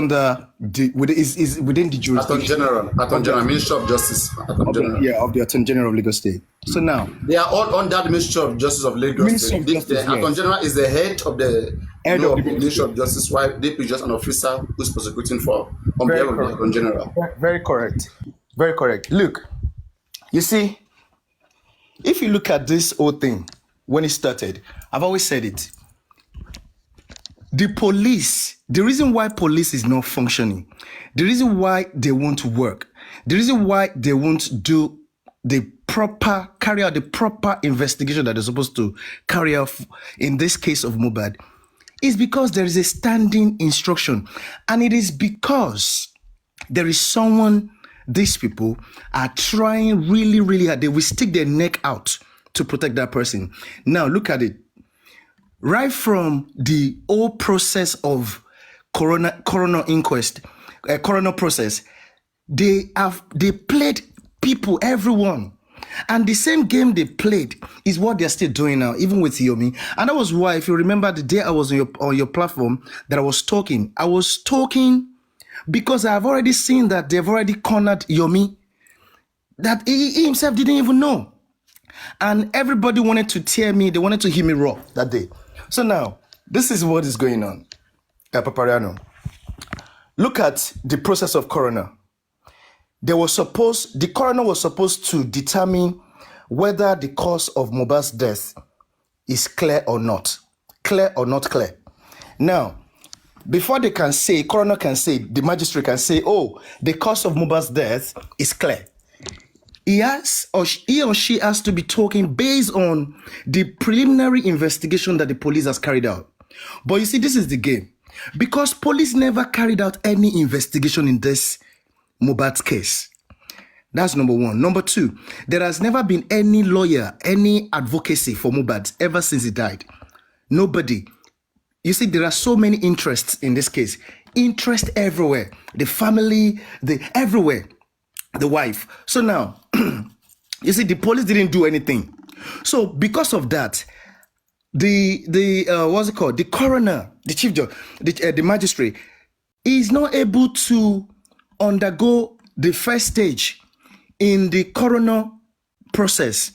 within the jurisdiction. Attorney General, Ministry of Justice, Attorney General. Of the Attorney General of Lagos State. So now They are all under the Ministry of Justice of Lagos Ministry State. of Justice, The Attorney yes. General is the head of the Ministry. Ministry of Justice, while DP is just an officer who's prosecuting on behalf of the Attorney General. Very correct. Very correct. Look, you see, if you look at this whole thing when it started, I've always said it. The reason why police is not functioning, the reason why they won't work, the reason why they won't carry out the proper investigation that they're supposed to carry out in this case of Mohbad, is because there is a standing instruction. And it is because there is someone, these people are trying really, really hard. They will stick their neck out to protect that person. Now, look at it. Right from the whole process of coroner inquest, coroner process, they played people, everyone. And the same game they played is what they're still doing now, even with Yomi. And that was why, if you remember the day I was on your platform that I was talking because I've already seen that they've already cornered Yomi, that he himself didn't even know. And everybody wanted to tear me, they wanted to hear me raw that day. So now, this is what is going on. Papariano, look at the process of coroner. The coroner was supposed to determine whether the cause of Mohbad's death is clear or not clear. Now, before they can say, coroner can say, the magistrate can say, oh, the cause of Mohbad's death is clear. He or she has to be talking based on the preliminary investigation that the police has carried out. But you see, this is the game. Because police never carried out any investigation in this Mohbad's case. That's number one. Number two, there has never been any lawyer, any advocacy for Mohbad ever since he died. Nobody. You see, there are so many interests in this case. Interest everywhere. The family, everywhere. The wife. So now, you see, the police didn't do anything. So because of that, what's it called? The coroner, the chief judge, the magistrate is not able to undergo the first stage in the coroner process,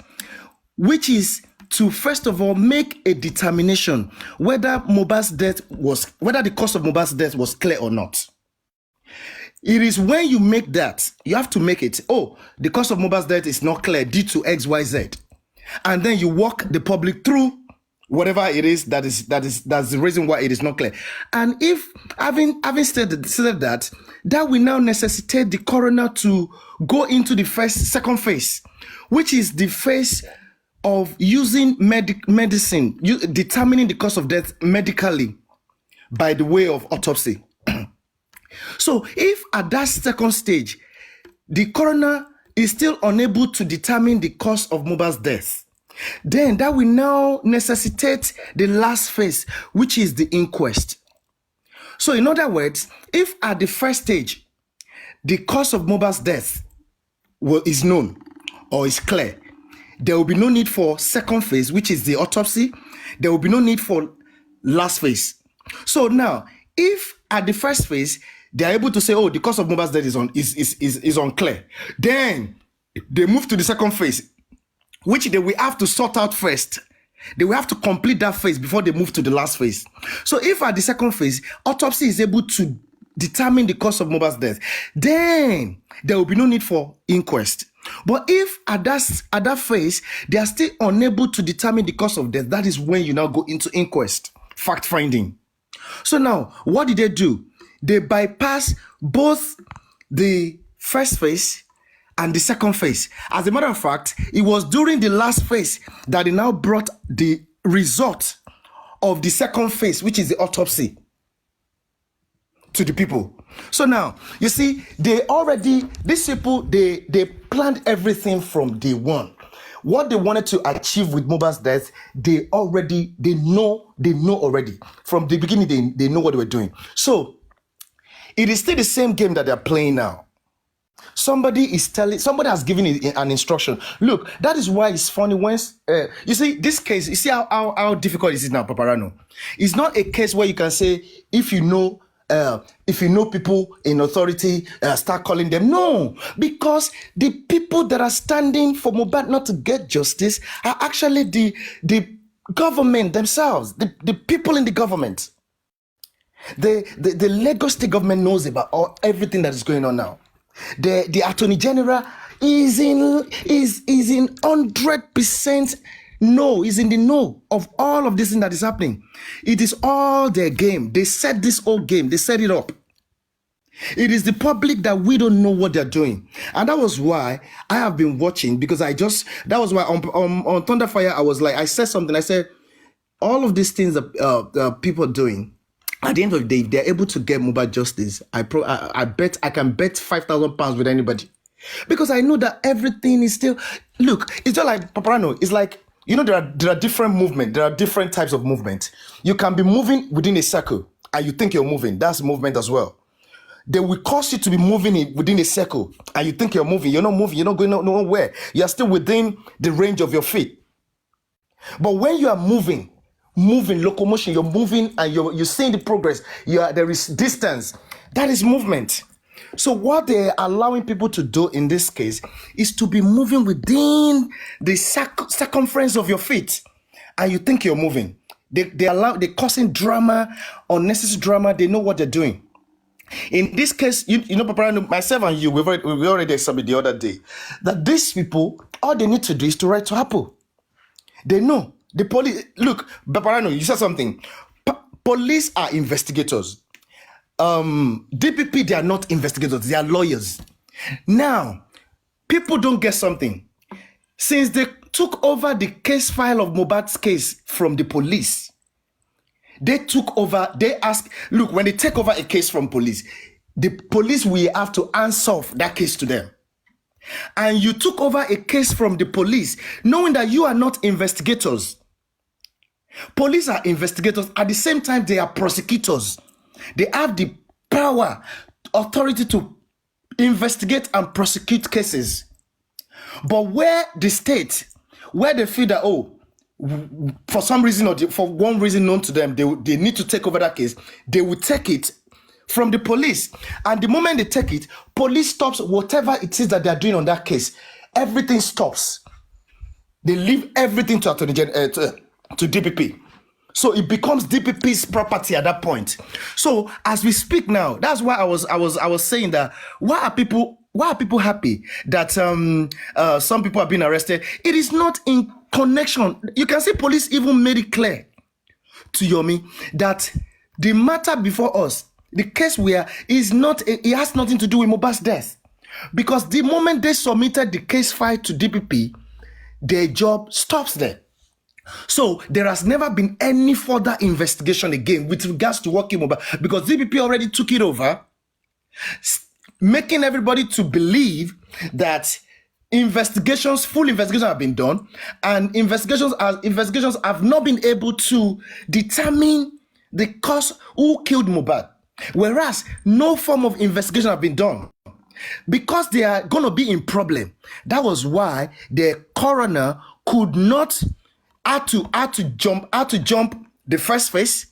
which is to first of all make a determination whether the cause of Mohbad's death was clear or not. It is when you make that, you have to make it, oh, the cause of Mohbad's death is not clear due to XYZ. And then you walk the public through whatever it is that's the reason why it is not clear. And if having said that will now necessitate the coroner to go into the second phase, which is the phase of using medicine, determining the cause of death medically by the way of autopsy. So if at that second stage, the coroner is still unable to determine the cause of Mohbad's death, then that will now necessitate the last phase, which is the inquest. So in other words, if at the first stage, the cause of Mohbad's death is known or is clear, there will be no need for second phase, which is the autopsy. There will be no need for last phase. So now, if at the first phase, they are able to say, oh, the cause of Mohbad's death is unclear, then they move to the second phase, which they will have to sort out first. They will have to complete that phase before they move to the last phase. So if at the second phase, autopsy is able to determine the cause of Mohbad's death, then there will be no need for inquest. But if at that phase, they are still unable to determine the cause of death, that is when you now go into inquest, fact finding. So now, what did they do? They bypass both the first phase and the second phase. As a matter of fact, it was during the last phase that they now brought the result of the second phase, which is the autopsy, to the people. So now, you see, these people, they planned everything from day one. What they wanted to achieve with Mohbad's death, they know already. From the beginning, they know what they were doing. So, it is still the same game that they're playing now. Somebody has given an instruction. Look, that is why it's funny when, you see, this case, you see how difficult it is now, Papariano. It's not a case where you can say, if you know people in authority, start calling them. No, because the people that are standing for Mohbad not to get justice are actually the government themselves, the people in the government. The Lagos State government knows about everything that is going on now. The Attorney General is in 100% no, is in the know of all of this thing that is happening. It is all their game. They set this whole game. They set it up. It is the public that we don't know what they're doing. And that was why I have been watching, because that was why on Thunderfire, I said something. I said, all of these things that people are doing, at the end of the day, if they're able to get Mohbad justice, I bet I can bet £5,000 with anybody, because I know that everything is still. Look, it's just like Papariano. It's like, there are different movements. There are different types of movement. You can be moving within a circle, and you think you're moving. That's movement as well. They will cause you to be moving within a circle, and you think you're moving. You're not moving. You're not going nowhere. You're still within the range of your feet. But when you are moving locomotion, you're moving and you're seeing the progress. There is distance. That is movement. So what they're allowing people to do in this case is to be moving within the circumference of your feet, and you think you're moving. They're causing drama, unnecessary drama. They know what they're doing. In this case, Papariano, myself and you, we already established the other day that these people, all they need to do is to write to Apple. They know. The police, look, Papariano, you said something. Police are investigators. DPP, they are not investigators. They are lawyers. Now, people don't get something. Since they took over the case file of Mohbad's case from the police, they ask, look, when they take over a case from police, the police will have to answer that case to them. And you took over a case from the police, knowing that you are not investigators. Police are investigators. At the same time, they are prosecutors. They have the power, authority to investigate and prosecute cases. But where the state, where they feel that, for some reason or for one reason known to them, they need to take over that case, they will take it from the police. And the moment they take it, police stops whatever it is that they are doing on that case. Everything stops. They leave everything to Attorney General, to DPP. So it becomes DPP's property at that point. So as we speak now, that's why I was saying that why are people happy that some people have been arrested? It is not in connection. You can see police even made it clear to Yomi that the matter before us, the case it has nothing to do with Mohbad's death. Because the moment they submitted the case file to DPP, their job stops there. So there has never been any further investigation again with regards to working Mohbad, because DPP already took it over, making everybody to believe that full investigations have been done, and investigations have not been able to determine the cause who killed Mohbad, whereas no form of investigation have been done. Because they are going to be in problem. That was why the coroner could not had to jump the first phase,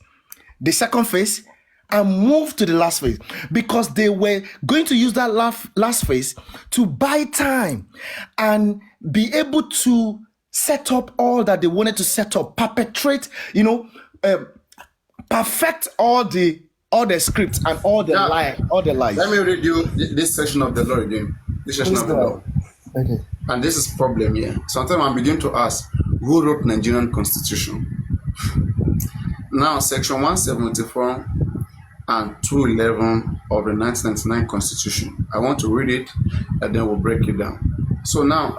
the second phase, and move to the last phase, because they were going to use that last phase to buy time and be able to set up all that they wanted to set up, perfect all the scripts and all the lies. Let me read you this section of the law again. This section of the law. Okay. And this is problem here. Sometimes I begin to ask, who wrote Nigerian Constitution? Now, Section 174 and 211 of the 1999 Constitution. I want to read it, and then we'll break it down. So now,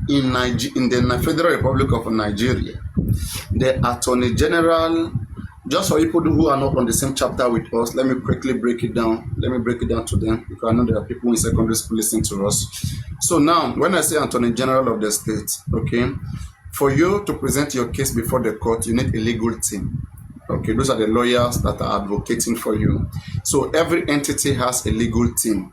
in the Federal Republic of Nigeria, the Attorney General just for people who are not on the same chapter with us, let me quickly break it down. Let me break it down to them because I know there are people in secondary school listening to us. So now, when I say Attorney General of the state, okay, for you to present your case before the court, you need a legal team. Okay, those are the lawyers that are advocating for you. So every entity has a legal team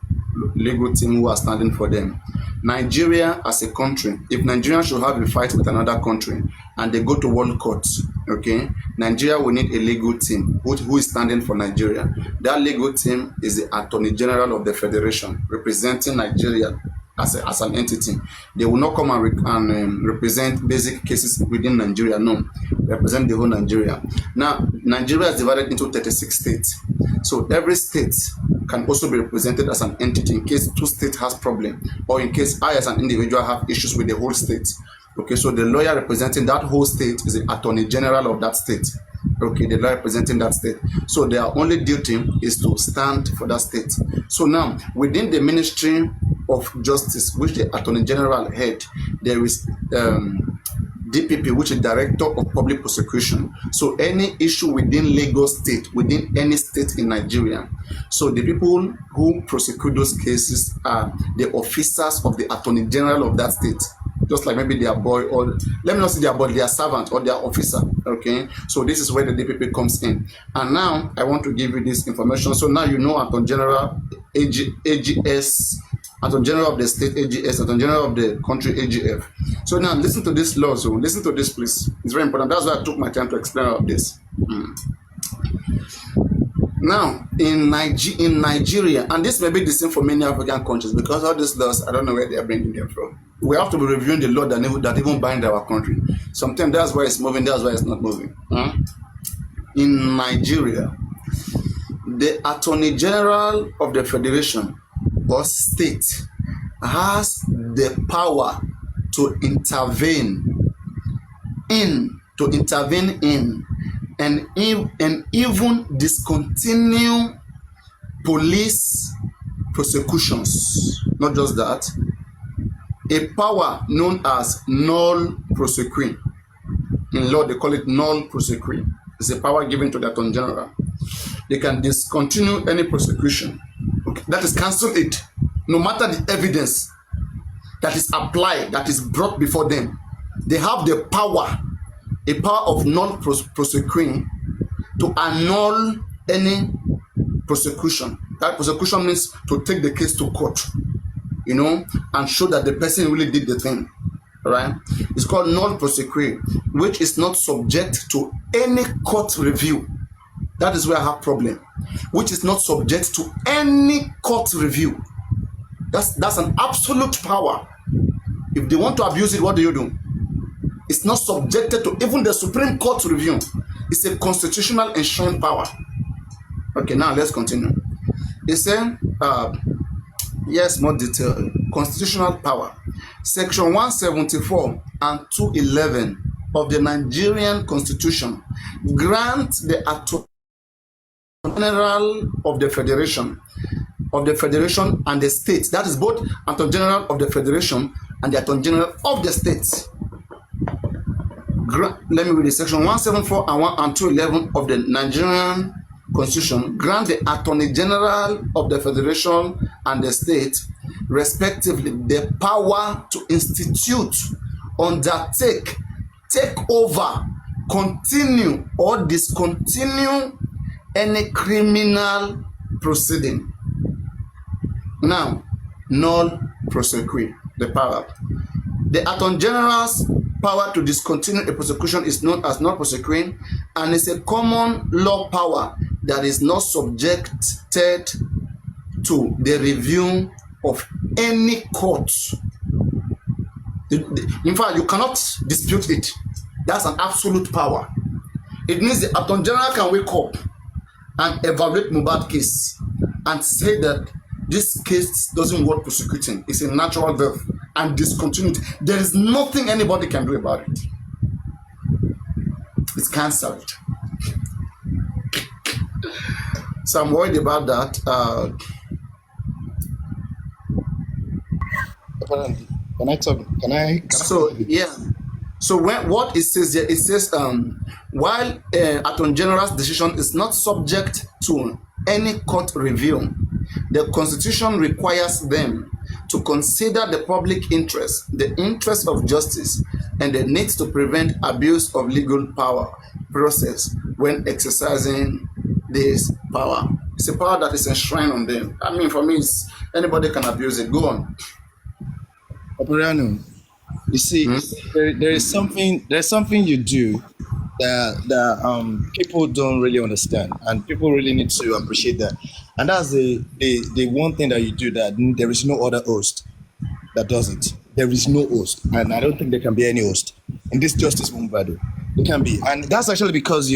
who are standing for them. Nigeria as a country, if Nigeria should have a fight with another country and they go to world court, okay, Nigeria will need a legal team who is standing for Nigeria. That legal team is the Attorney General of the Federation representing Nigeria as an entity. They will not come and represent basic cases within Nigeria. No, represent the whole Nigeria. Now, Nigeria is divided into 36 states. So every state can also be represented as an entity in case two states has problem, or in case I as an individual have issues with the whole state. Okay, so the lawyer representing that whole state is the Attorney General of that state. Okay, the lawyer representing that state. So their only duty is to stand for that state. So now, within the Ministry of Justice, which the Attorney General head, there is DPP, which is Director of Public Prosecution. So any issue within Lagos State, within any state in Nigeria, so the people who prosecute those cases are the officers of the Attorney General of that state. Just like maybe their boy, or let me not say their boy, their servant or their officer. Okay, so this is where the DPP comes in. And now I want to give you this information. So now you know Attorney General AGS, Attorney General of the state AGS, Attorney General of the country AGF. So now listen to this law. So listen to this, please. It's very important. That's why I took my time to explain all of this. Now, in Nigeria, and this may be the same for many African countries, because all these laws, I don't know where they are bringing them from. We have to be reviewing the law that even bind our country. Sometimes that's why it's moving, that's why it's not moving. In Nigeria, the Attorney General of the Federation or state has the power to intervene in and even discontinue police prosecutions. Not just that, a power known as null prosequi. In law, they call it null prosequi. It's a power given to the Attorney General. They can discontinue any prosecution. Okay. That is, cancel it, no matter the evidence that is applied, that is brought before them. They have the power, a power of null prosequi, to annul any prosecution. That prosecution means to take the case to court, and show that the person really did the thing. Right? It's called null prosequi, which is not subject to any court review. That is where I have problem. Which is not subject to any court review. That's an absolute power. If they want to abuse it, what do? It's not subjected to even the Supreme Court review. It's a constitutional enshrined power. Okay, now let's continue. It's a yes, more detail. Constitutional power. Section 174 and 211 of the Nigerian Constitution grant the Attorney General of the Federation and the state. That is both Attorney General of the Federation and the Attorney General of the state. Let me read it. Section 174 and 211 of the Nigerian Constitution grant the Attorney General of the Federation and the state, respectively, the power to institute, undertake, take over, continue, or discontinue any criminal proceeding. Now, null prosequi, the power. The Attorney General's power to discontinue a prosecution is known as null prosequi, and is a common law power that is not subjected to the review of any court. In fact, you cannot dispute it. That's an absolute power. It means the Attorney General can wake up and evaluate Mohbad case and say that this case doesn't worth prosecuting. It's a natural death, and discontinue it. There is nothing anybody can do about it. It's cancelled. So I'm worried about that. Can I talk? Can I? So yeah. So what it says here, it says while Attorney General's decision is not subject to any court review, the Constitution requires them to consider the public interest, the interest of justice, and the need to prevent abuse of legal power process when exercising this power. It's a power that is enshrined on them. I mean, for me, it's, anybody can abuse it. Go on. Papariano, you see, there's something you do that people don't really understand, and people really need to appreciate that. And that's the one thing that you do that there is no other host that does it. There is no host, and I don't think there can be any host in this justice movement. It can be, and that's actually because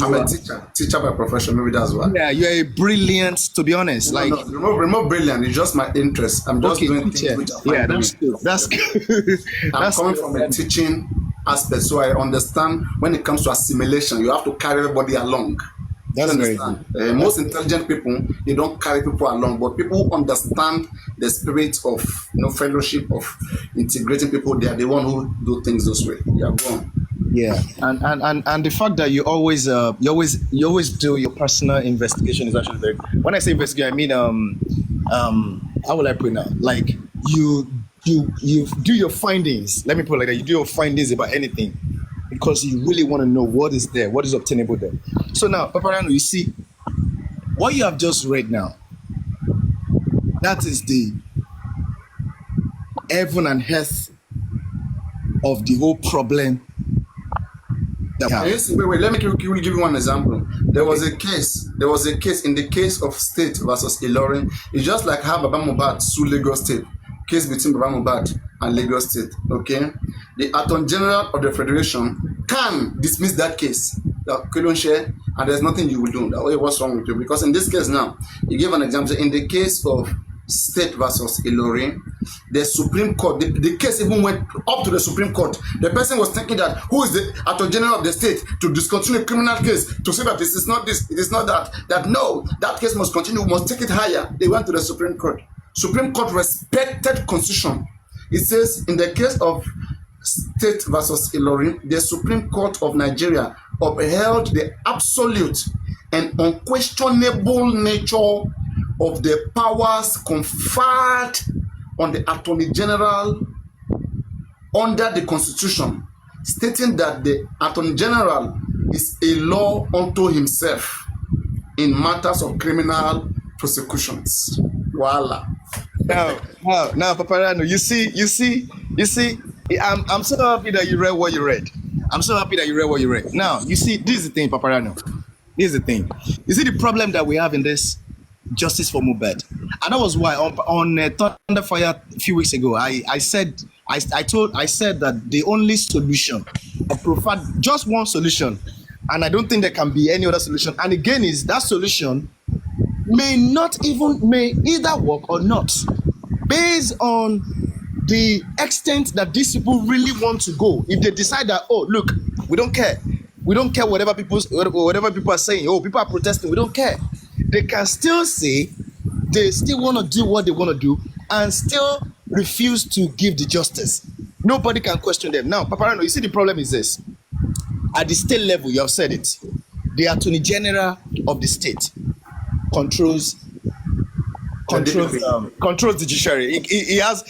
I'm a teacher by profession. Maybe that's why. yeah, you're a brilliant, to be honest. No, remove brilliant. It's just my interest. I'm just doing things which I find that's good. That's good. I'm coming from a teaching aspect, so I understand when it comes to assimilation, you have to carry everybody along. That's very good. Most intelligent people, they don't carry people along, but people who understand the spirit of fellowship, of integrating people. They are the one who do things this way. Yeah, go on. Yeah, and the fact that you always do your personal investigation is actually very good. When I say investigate, I mean how will I put it now? Like you do your findings. Let me put it like that. You do your findings about anything because you really want to know what is there, what is obtainable there. So now, Papariano, you see what you have just read now. That is the heaven and earth of the whole problem. Yes, wait, let me give you one example. There was a case in the case of State versus Ilorin. It's just like how Baba Mohbad sued Lagos State, case between Baba Mohbad and Lagos State. Okay, the Attorney General of the Federation can dismiss that case, and there's nothing you will do. What's wrong with you? Because in this case now, you give an example. In the case of State versus Ilorin, the Supreme Court, the case even went up to the Supreme Court. The person was thinking that who is the Attorney General of the state to discontinue a criminal case, to say that this is not this, it is not that, that no, that case must continue, must take it higher. They went to the Supreme Court. Supreme Court respected Constitution. It says in the case of State versus Ilorin, the Supreme Court of Nigeria upheld the absolute and unquestionable nature of the powers conferred on the Attorney General under the Constitution, stating that the Attorney General is a law unto himself in matters of criminal prosecutions. Voila. Now, Papariano, you see, I'm so happy that you read what you read. Now, you see, this is the thing, Papariano. This is the thing. You see the problem that we have in this justice for Mohbad, and that was why on Thunderfire a few weeks ago, I said that the only solution, I prefer just one solution, and I don't think there can be any other solution. And again, is that solution may either work or not, based on the extent that these people really want to go. If they decide that, oh look, we don't care whatever people are saying, oh people are protesting, we don't care. They can still say they still want to do what they want to do and still refuse to give the justice. Nobody can question them. Now, Papariano, you see the problem is this. At the state level, you have said it. The Attorney General of the state controls the judiciary.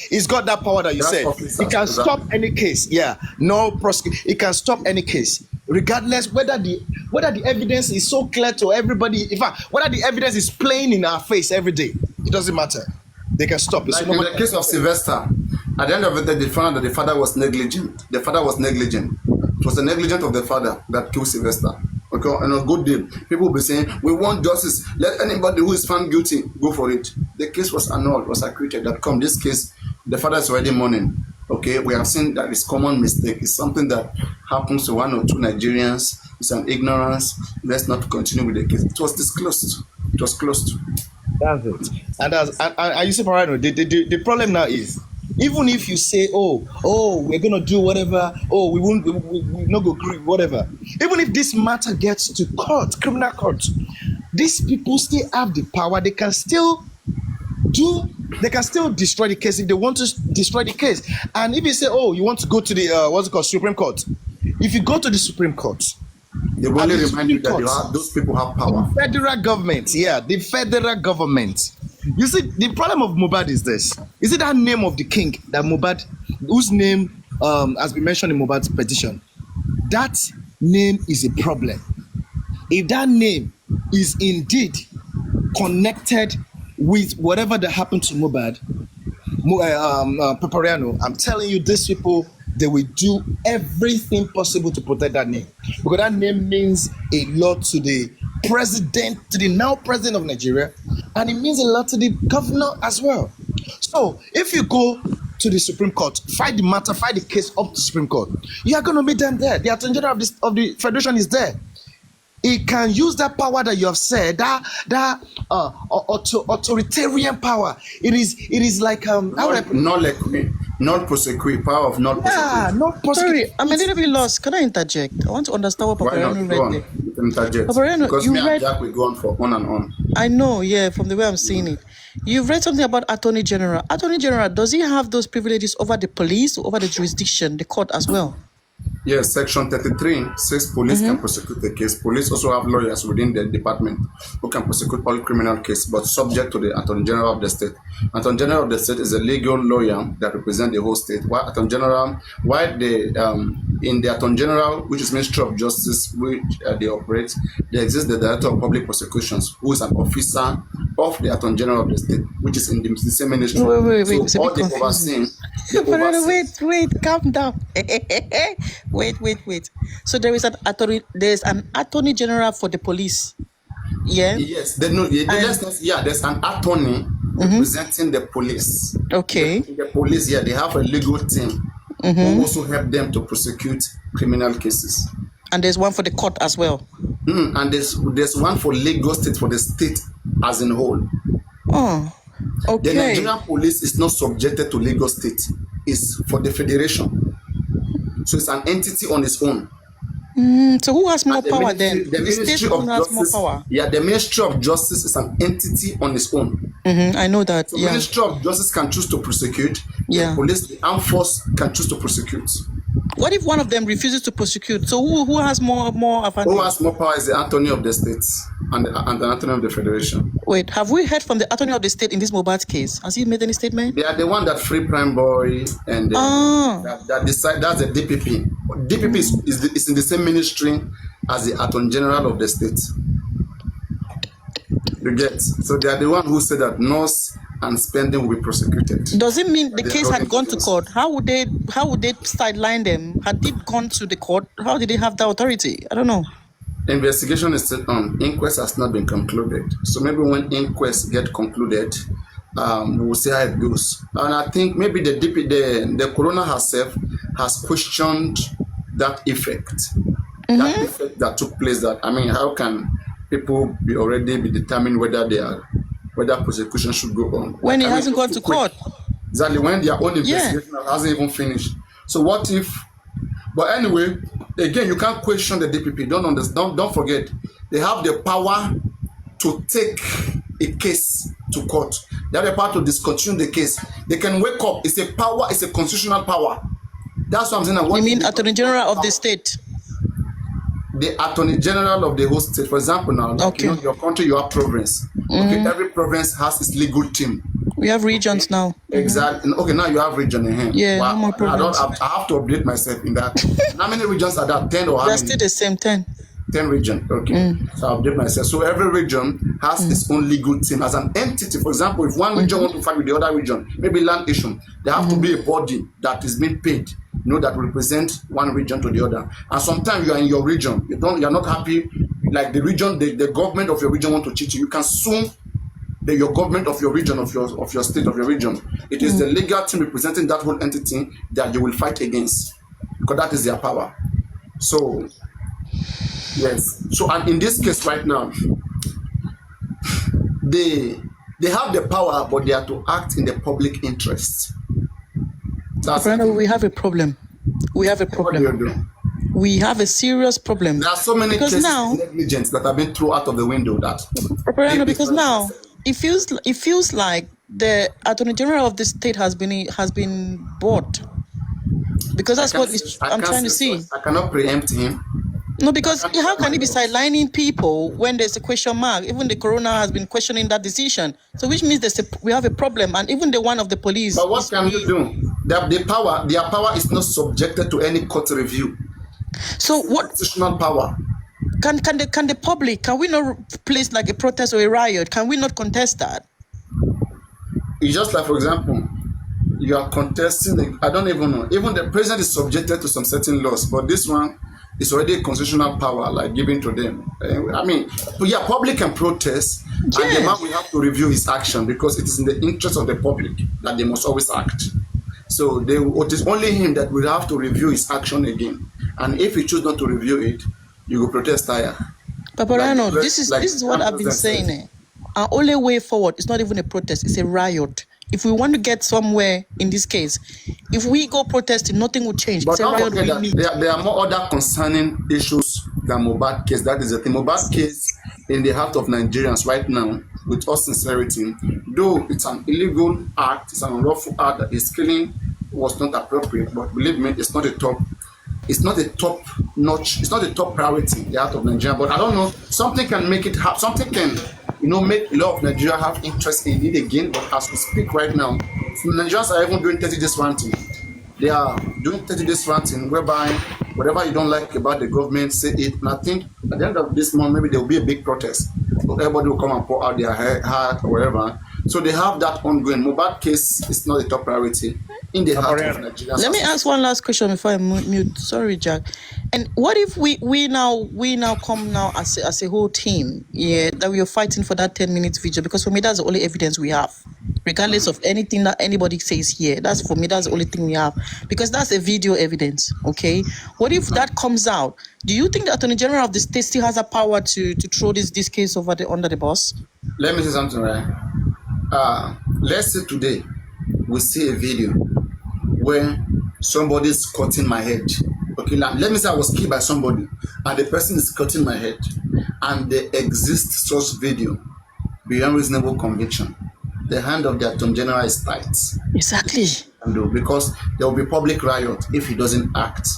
He's got that power that you said. He can stop any case. Yeah, no prosecution. He can stop any case, regardless whether the evidence is so clear to everybody. In fact, whether the evidence is plain in our face every day, it doesn't matter. They can stop it. Like in the case of Sylvester, at the end of it, they found that the father was negligent. It was the negligence of the father that killed Sylvester. Okay, on a good day, people will be saying, we want justice. Let anybody who is found guilty go for it. The case was annulled, was acquitted. That come this case, the father is already mourning. Okay, we have seen that it's common mistake. It's something that happens to one or two Nigerians. It's an ignorance. Let's not continue with the case. It was disclosed. It was closed. That's it. And you see, Papariano, the problem now is, even if you say, oh, we're gonna do whatever, we're not gonna agree, whatever. Even if this matter gets to court, criminal court, these people still have the power. They can still do They can still destroy the case if they want to destroy the case. And if you say, oh, you want to go to the what's it called, Supreme Court, if you go to the Supreme Court, they will only remind you that those people have power. Federal government, the federal government. You see, the problem of Mohbad is this. Is it that name of the king that Mohbad, whose name has been mentioned in Mohbad's petition? That name is a problem. If that name is indeed connected with whatever that happened to Mohbad, Papariano, I'm telling you, these people, they will do everything possible to protect that name, because that name means a lot to the president, to the now president of Nigeria, and it means a lot to the governor as well. So if you go to the Supreme Court, fight the matter, fight the case up to the Supreme Court, you are going to meet them there. The Attorney General of the Federation is there. He can use that power that you have said, that authoritarian power. It is like not prosecute, power of not prosecute. Yeah, not prosecute. Sorry, I'm a little bit lost. Can I interject? I want to understand what Papariano read there. Interject. Papariano, because you me read. And Jack will go on for on and on. I know, yeah, from the way I'm seeing it. You've read something about Attorney General. Attorney General, does he have those privileges over the police, over the jurisdiction, the court as well? Yes, Section 33 says police can prosecute the case. Police also have lawyers within the department who can prosecute all criminal cases, but subject to the Attorney General of the state. Attorney General of the state is a legal lawyer that represents the whole state. While in the Attorney General, which is Ministry of Justice, which they operate, there exists the Director of Public Prosecutions, who is an officer of the Attorney General of the state, which is in the same ministry. Wait. So all they overseen. Wait, calm down. Wait. So there's an attorney general for the police. Yeah. Yes, there's an attorney representing the police. Okay. The police, they have a legal team who also help them to prosecute criminal cases. And there's one for the court as well. And there's one for Lagos State, for the state as in whole. Oh, okay. The Nigerian police is not subjected to Lagos State. It's for the federation. So it's an entity on its own. So who has more power then? The Ministry of has more Justice. power. Yeah, the Ministry of Justice is an entity on its own. I know that. So Ministry of Justice can choose to prosecute. Yeah. The police, the armed force can choose to prosecute. What if one of them refuses to prosecute? So who has more advantage? Who has more power is the attorney of the states and the attorney of the federation. Wait, have we heard from the attorney of the state in this Mohbad case? Has he made any statement? They are the one that free Prime Boy and that decide. That's the DPP. DPP is in the same ministry as the Attorney General of the state. You get? So they are the one who said that nurse and spending will be prosecuted. Does it mean the case had gone to court? How would they sideline them? Had it gone to the court? How did they have the authority? I don't know. Investigation is still on. Inquest has not been concluded. So maybe when inquest get concluded, we will see how it goes. And I think maybe the coroner herself has questioned that effect. That effect that took place. How can people already be determined whether prosecution should go on when it hasn't gone to court? Exactly, when their own investigation hasn't even finished. So what if? But anyway, again, you can't question the DPP. Don't forget, they have the power to take a case to court. They have the power to discontinue the case. They can wake up. It's a power. It's a constitutional power. That's what I'm saying. You mean Attorney General of the state? The Attorney General of the whole state. For example, now, your country, you have province. Okay, every province has its legal team. We have regions now. Exactly. Okay, now you have region in here. Yeah, wow. No more province. I have to update myself in that. How many regions are there? 10 or how many? They're still the same 10. 10 regions. Okay. So I'll update myself. So every region has its own legal team as an entity. For example, if one region wants to fight with the other region, maybe land issue, there have to be a body that is being paid, that represent one region to the other. And sometimes you are in your region, you're not happy, like the region, the government of your region want to cheat you. You can sue your government of your region, of your state, of your region. It is the legal team representing that whole entity that you will fight against, because that is their power. So yes. So and in this case right now, they have the power, but they are to act in the public interest. We have a problem. We have a problem. What do you do? We have a serious problem. There are so many cases of negligence that have been thrown out of the window. Because now it feels like the Attorney General of the state has been bought? Because that's what I'm trying to see. I cannot preempt him. No, because how can he be sidelining people when there's a question mark? Even the coroner has been questioning that decision. So which means we have a problem, and even the one of the police. But what can you do? Their power is not subjected to any court review. So what constitutional power? Can the public, can we not place like a protest or a riot? Can we not contest that? It's just like, for example, you are contesting, I don't even know. Even the president is subjected to some certain laws, but this one is already a constitutional power, like given to them. I mean, yeah, public can protest, and the man will have to review his action because it is in the interest of the public that they must always act. So it is only him that will have to review his action again. And if he choose not to review it, you will protest higher. Papariano, this is what I've been saying. Our only way forward is not even a protest, it's a riot. If we want to get somewhere in this case, if we go protesting, nothing will change. But it's a riot we need. There are more other concerning issues than Mohbad case. That is the thing. Mohbad case in the heart of Nigerians right now, with all sincerity, though it's an illegal act, it's an unlawful act that is killing was not appropriate, but believe me, it's not a top notch, it's not a top priority in the heart of Nigeria. But I don't know, something can make it happen, something can, make a lot of Nigeria have interest in it again. But as we speak right now, Nigerians are even doing 30 days ranting. They are doing 30 days ranting, whereby whatever you don't like about the government, say it. And I think at the end of this month, maybe there will be a big protest. So everybody will come and pour out their heart or whatever. So they have that ongoing. Mohbad case is not a top priority in the heart of Nigeria. Let me ask one last question before I mute. Sorry, Jack. And what if we now come now as a whole team, that we are fighting for that 10 minutes video? Because for me, that's the only evidence we have, regardless of anything that anybody says here. That's for me, that's the only thing we have, because that's a video evidence. Okay. What if that comes out? Do you think the Attorney General of the state still has a power to throw this case under the bus? Let me say something, right? Let's say today we see a video where somebody's cutting my head. Okay, now let me say I was killed by somebody and the person is cutting my head, and there exists such video beyond reasonable conviction. The hand of the Attorney General is tight. Exactly. Because there will be public riot if he doesn't act.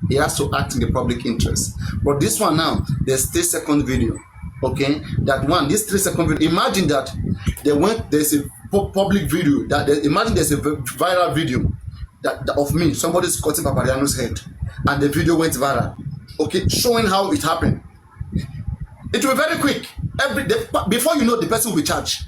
He has to act in the public interest. But this one now, there's 3-second video. Okay, that one, this 3-second video. Imagine that there's a public video. Imagine there's a viral video that of me, somebody's cutting Papariano's head, and the video went viral. Okay, showing how it happened. It will be very quick. Before you know, the person will be charged.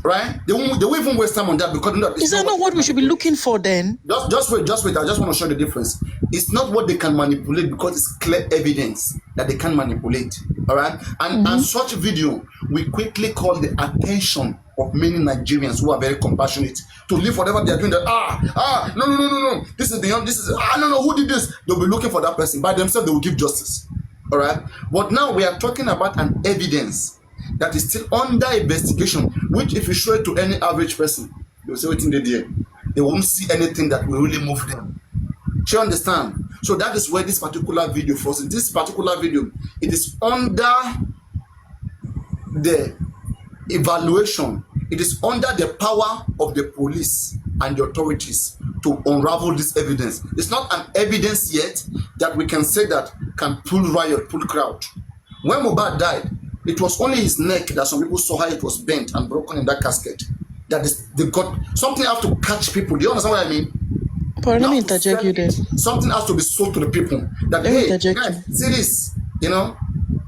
Right? They won't even waste time on that, because is that not what we should be looking for then? Just wait. I just want to show the difference. It's not what they can manipulate, because it's clear evidence that they can manipulate. All right? And such video will quickly call the attention of many Nigerians who are very compassionate to leave whatever they are doing. No. This is no, who did this? They'll be looking for that person. By themselves, they will give justice. All right? But now we are talking about an evidence that is still under investigation, which if you show it to any average person, they will say what's in the day. They won't see anything that will really move them. Do you understand? So that is where this particular video falls. In this particular video, it is under the evaluation. It is under the power of the police and the authorities to unravel this evidence. It's not an evidence yet that we can say that can pull riot, pull crowd. When Mohbad died, it was only his neck that some people saw how it was bent and broken in that casket. They got something have to catch people. Do you understand what I mean? But let me interject you there. Something has to be sold to the people. That hey, guys, see this,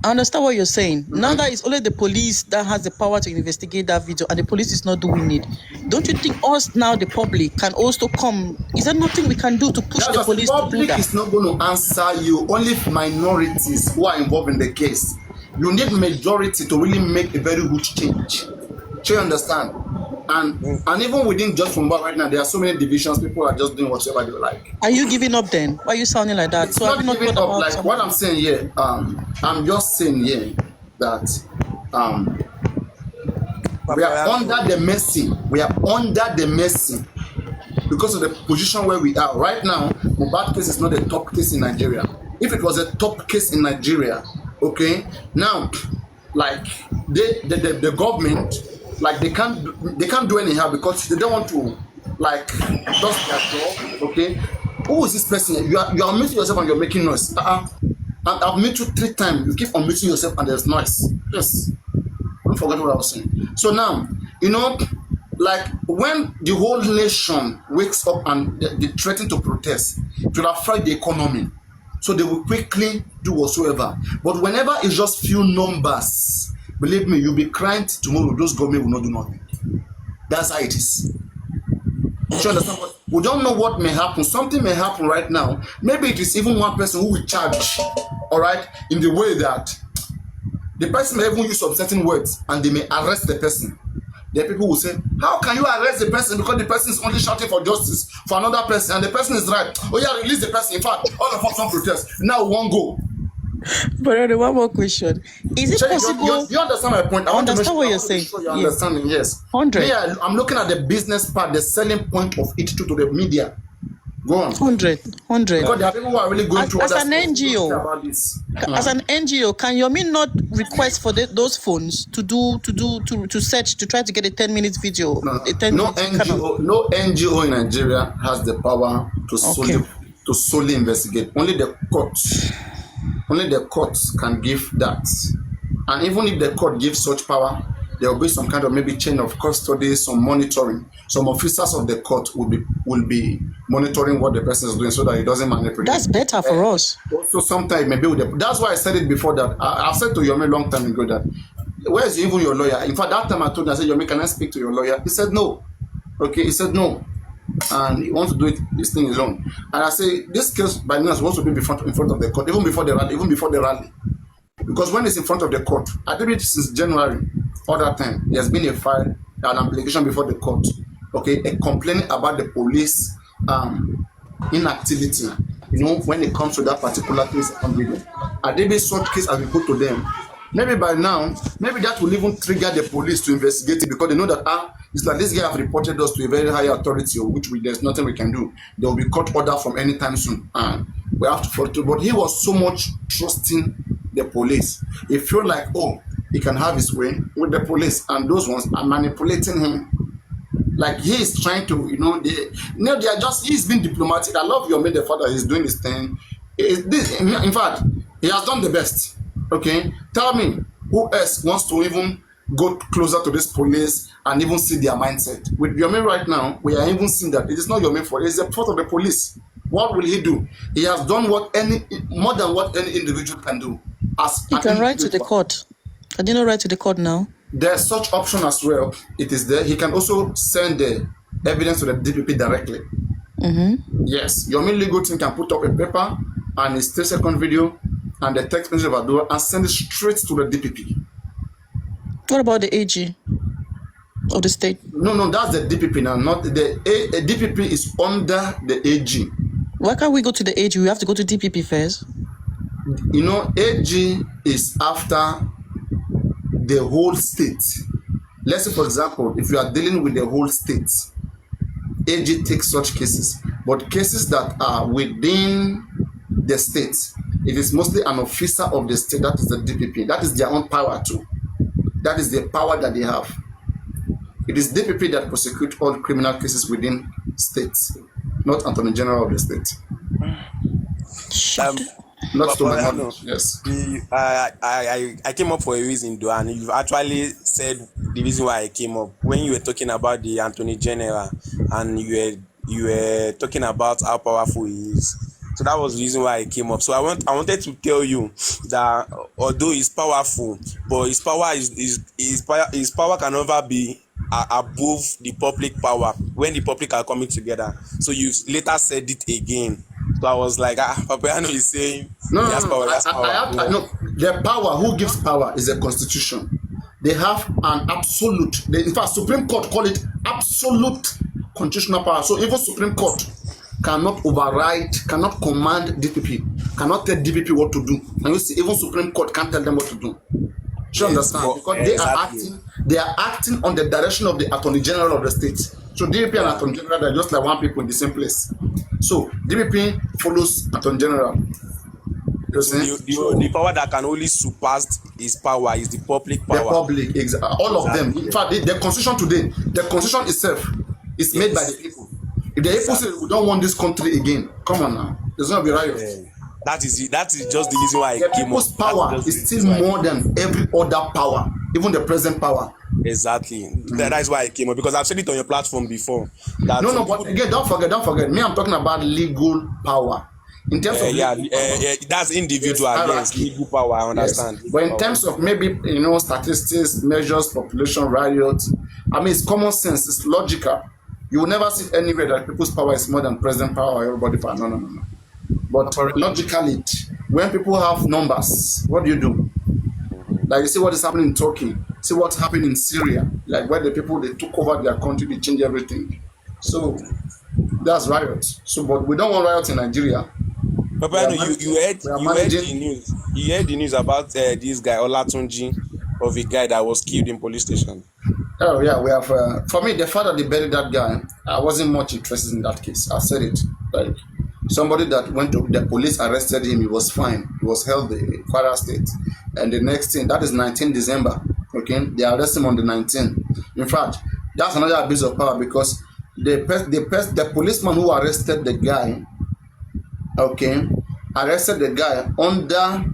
I understand what you're saying. Now that it's only the police that has the power to investigate that video, and the police is not doing it. Don't you think us now, the public, can also come? Is there nothing we can do to push the police to do that? The public is not going to answer you. Only minorities who are involved in the case. You need majority to really make a very huge change. Do you understand? And even within just from right now, there are so many divisions. People are just doing whatever they like. Are you giving up then? Why are you sounding like that? It's so not giving up. Like something? What I'm saying here, I'm just saying here that we are under the mercy. We are under the mercy because of the position where we are right now. Mohbad case is not a top case in Nigeria. If it was a top case in Nigeria, okay, now like the government Like they can't do anyhow because they don't want to like dust their job. Okay, who is this person? You are muting yourself and you're making noise. And I've met you 3 times. You keep on muting yourself and there's noise. Yes, don't forget what I was saying. So now, like when the whole nation wakes up and they threaten to protest, it will affect the economy. So they will quickly do whatsoever. But whenever it's just few numbers, believe me, you'll be crying tomorrow. Those government will not do nothing. That's how it is. You understand what? We don't know what may happen. Something may happen right now. Maybe it is even one person who will charge, all right, in the way that the person may even use some certain words and they may arrest the person. The people will say, how can you arrest the person because the person is only shouting for justice for another person and the person is right? Oh yeah, release the person. In fact, all of us don't protest. Now we won't go. But one more question. Is it possible? You understand my point? I want to understand what you're saying. Sure you're understanding, yes. 100. Yeah, I'm looking at the business part, the selling point of it to the media. Go on. 100. Because there are people who are really going through as other an stuff NGO. about this. As an NGO, can Yomi not request for those phones to search to try to get a 10-minute video? No NGO in Nigeria has the power to solely investigate. Only the courts can give that. And even if the court gives such power, there will be some kind of maybe chain of custody, some monitoring. Some officers of the court will be monitoring what the person is doing so that he doesn't manipulate. That's better for us. Also, sometimes maybe that's why I said it before that I've said to Yomi a long time ago that where's even your lawyer? In fact, that time I told him, I said, Yomi, can I speak to your lawyer? He said no. Okay, he said no. And he wants to do it this thing alone. And I say this case by now supposed to be in front of the court, even before the rally. Because when it's in front of the court, I did it since January, all that time, there's been a file, an application before the court, okay, a complaint about the police inactivity, when it comes to that particular case on video. And there be such case as we put to them. Maybe by now, that will even trigger the police to investigate it because they know that it's like this guy have reported us to a very high authority, there's nothing we can do. There will be court order from any time soon, and we have to follow through. But he was so much trusting the police. He felt like, he can have his way with the police, and those ones are manipulating him. Like he is trying to, they are just. He's been diplomatic. I love your the father. He's doing his thing. In fact, he has done the best. Okay, tell me who else wants to even go closer to this police and even see their mindset. With Yomi right now, we are even seeing that it is not Yomi fault, it's the fault of the police. What will he do? He has done more than what any individual can do. He can write to the court. Can you not write to the court now? There's such option as well. It is there. He can also send the evidence to the DPP directly. Mm-hmm. Yes, Yomi legal team can put up a paper and his 3-second video and the text message of Adua and send it straight to the DPP. What about the AG of the state? No, that's the DPP now. Not the DPP is under the AG. Why can't we go to the AG? We have to go to DPP first. AG is after the whole state. Let's say, for example, if you are dealing with the whole state, AG takes such cases. But cases that are within the state, it is mostly an officer of the state, that is the DPP. That is their own power too. That is the power that they have. It is DPP that prosecute all criminal cases within states, not Attorney General of the state. Not to my knowledge, yes. I came up for a reason, though, and you've actually said the reason why I came up. When you were talking about the Attorney General and you were talking about how powerful he is. So that was the reason why I came up. So I wanted to tell you that although he's powerful, but his power can never be above the public power when the public are coming together. So you later said it again. So I was like, Papariano is saying no, power. The power, who gives power is the constitution. They have an absolute, in fact, Supreme Court call it absolute constitutional power. So even Supreme Court cannot override, cannot command DPP, cannot tell DPP what to do. And you see, even Supreme Court can't tell them what to do. Do you understand? Because they are acting on the direction of the Attorney General of the state. So DPP and Attorney General are just like one people in the same place. So DPP follows Attorney General. You So see? the power that can only surpass his power is the public The power. public, all of them. Exactly. In fact, the constitution today, the constitution itself is made by the Yes. people. If the people say Exactly. we don't want this country again, come on now, there's gonna be riot. Yeah. That is it. That is just the reason why I The came up. people's That's power just is the still reason why. more than every other power, even the present power. Exactly. That is why I came up, because I've said it on your platform before. That No, some no, but people, again, don't forget. Me, I'm talking about legal power. In terms of yeah, legal power, that's there's individual. Yes, hierarchy. legal power. I Yes, understand. but Legal in power. terms of maybe statistics, measures, population, riots, I mean it's common sense, it's logical. You will never see anywhere that people's power is more than president power or everybody power. No, no, no, no. But logically, when people have numbers, what do? Like you see what is happening in Turkey, see what's happening in Syria, like where the people they took over their country, they changed everything. So that's riots. So, but we don't want riots in Nigeria. Papariano, We are you heard the managing. news. You heard the news about this guy Olatunji, of a guy that was killed in police station. Oh yeah, we have. For me, the fact that they buried that guy, I wasn't much interested in that case. I said it. Like somebody that went to the police arrested him. He was fine. He was healthy in Kwara State. And the next thing, that is 19 December. Okay, they arrest him on the 19th. In fact, that's another abuse of power because the policeman who arrested the guy, okay, arrested the guy under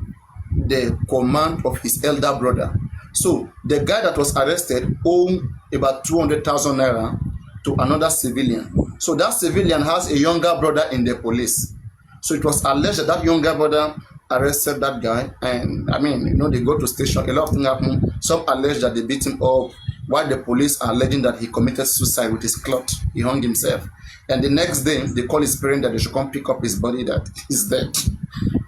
the command of his elder brother. So the guy that was arrested owed about 200,000 naira to another civilian. So that civilian has a younger brother in the police. So it was alleged that younger brother arrested that guy, and I mean, they go to station. A lot of things happen. Some allege that they beat him up, while the police are alleging that he committed suicide with his cloth. He hung himself. And the next day, they call his parents that they should come pick up his body that he's dead.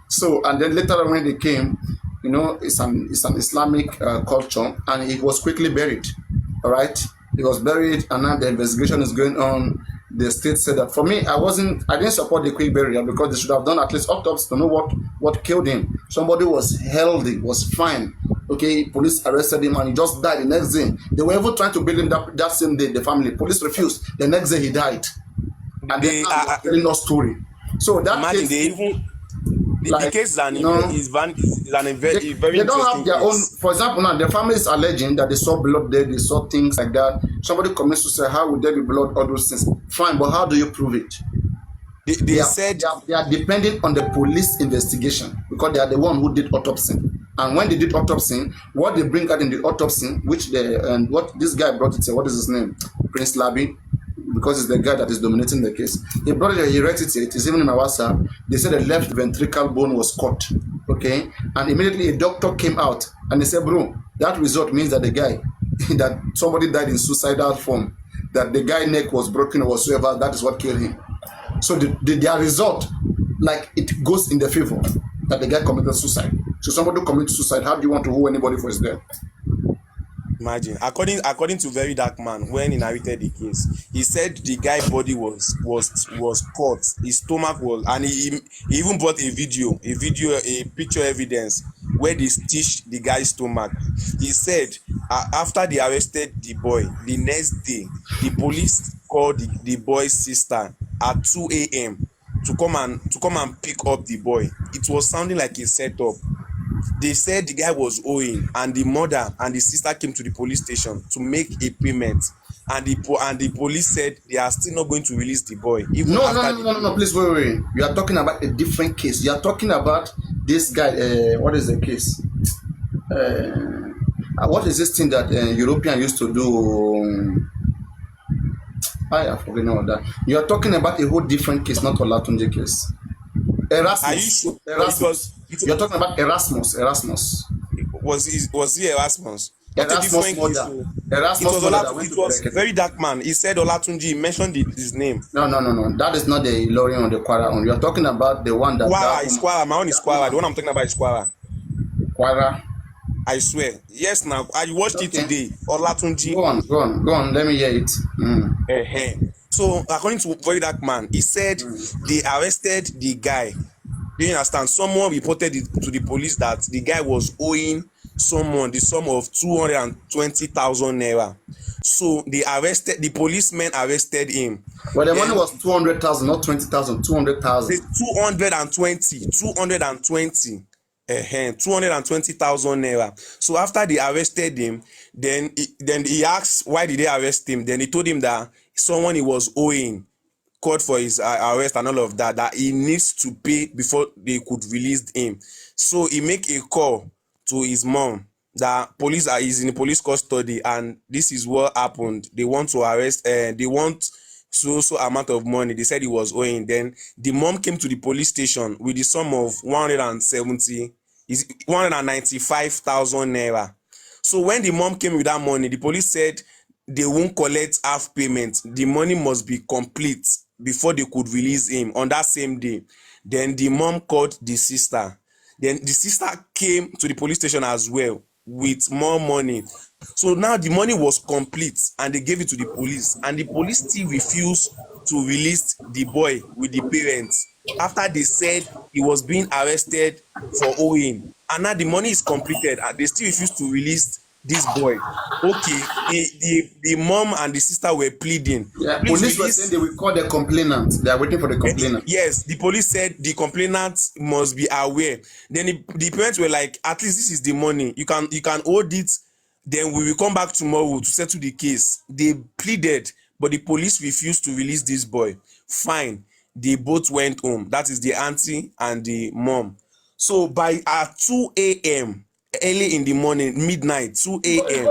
So, and then later on when they came, it's an Islamic culture, and he was quickly buried. All right, he was buried, and now the investigation is going on. The state said that. For me, I didn't support the quick burial because they should have done at least autopsy to know what killed him. Somebody was healthy, was fine. Okay, police arrested him and he just died the next day. They were even trying to bury him that same day. The family, police refused. The next day he died, and they are telling us story. So that imagine case, they even the case is very they don't have their own. For example, now the family is alleging that they saw blood there, they saw things like that. Somebody commits to say, how would there be blood? All those things. Fine, but how do you prove it? They are depending on the police investigation because they are the one who did autopsy. And when they did autopsy, what they bring out in the autopsy, what this guy brought it, what is his name? Prince Labi, because it's the guy that is dominating the case. He brought it, he read it, it is even in my WhatsApp. They said the left ventricle bone was cut. Okay? And immediately a doctor came out and he said, bro, that result means that the guy, that somebody died in suicidal form, that the guy neck was broken or whatsoever, that is what killed him. So their result, like it goes in the favor that the guy committed suicide. So somebody who commits suicide, how do you want to hold anybody for his death? Imagine, according to Very Dark Man, when he narrated the case, he said the guy's body was cut, his stomach was, and he even brought a picture evidence where they stitched the guy's stomach. He said after they arrested the boy, the next day the police called the boy's sister at 2 a.m. to come and pick up the boy. It was sounding like a setup. They said the guy was owing, and the mother and the sister came to the police station to make a payment, and the police said they are still not going to release the boy. No, please wait. You are talking about a different case. You are talking about this guy. What is the case? What is this thing that European used to do? I forget all that. You are talking about a whole different case, not Olatunji case. Erasmus. Are you sure? Erasmus. You're talking about Erasmus. Was he Erasmus? Erasmus mother. It was Very Dark Man. He said Olatunji. He mentioned his name. No. That is not the Lorien on the Kwara one. You are talking about the one that. Kwara. My own is Kwara. The one I'm talking about is Kwara. Kwara. I swear. Yes, now I watched it today. Olatunji. Go on. Let me hear it. So according to Very Dark Man, he said they arrested the guy. Do you understand? Someone reported it to the police that the guy was owing someone the sum of 220,000 naira. So the policemen arrested him. But the money Then was 200,000, not 20,000, 200,000. the 220,000 naira. So after they arrested him, then he asked why did they arrest him. Then he told him that someone he was owing called for his arrest and all of that, that he needs to pay before they could release him. So he make a call to his mom that police is in the police custody and this is what happened. They want to arrest they want so amount of money. They said he was owing. Then the mom came to the police station with the sum of 195,000 naira. So when the mom came with that money, the police said they won't collect half payment. The money must be complete before they could release him on that same day. Then the mom called the sister. Then the sister came to the police station as well with more money. So now the money was complete and they gave it to the police, and the police still refused to release the boy with the parents after they said he was being arrested for owing, and now the money is completed and they still refuse to release this boy. Okay, the mom and the sister were pleading. Yeah, Please police were release. saying they will call the complainant. They are waiting for the complainant. Yes, the police said the complainant must be aware. Then the parents were like, at least this is the money. You can hold it. Then we will come back tomorrow to settle the case. They pleaded, but the police refused to release this boy. Fine. They both went home. That is the auntie and the mom. So by 2 a.m., early in the morning, midnight, 2 a.m.,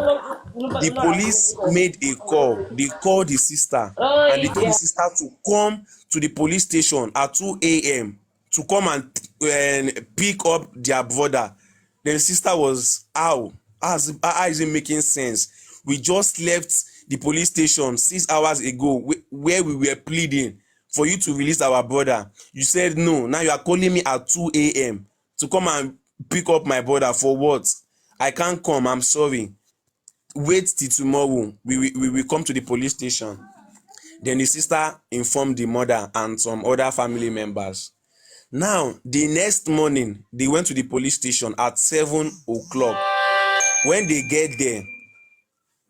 the police made a call. They called the sister and they told the sister to come to the police station at 2 a.m. to come and pick up their brother. Then the sister was, how is it making sense? We just left the police station 6 hours ago where we were pleading for you to release our brother. You said no. Now you are calling me at 2 a.m. to come and pick up my brother. For what? I can't come. I'm sorry. Wait till tomorrow. We will come to the police station. Then the sister informed the mother and some other family members. Now, the next morning, they went to the police station at 7 o'clock. When they get there,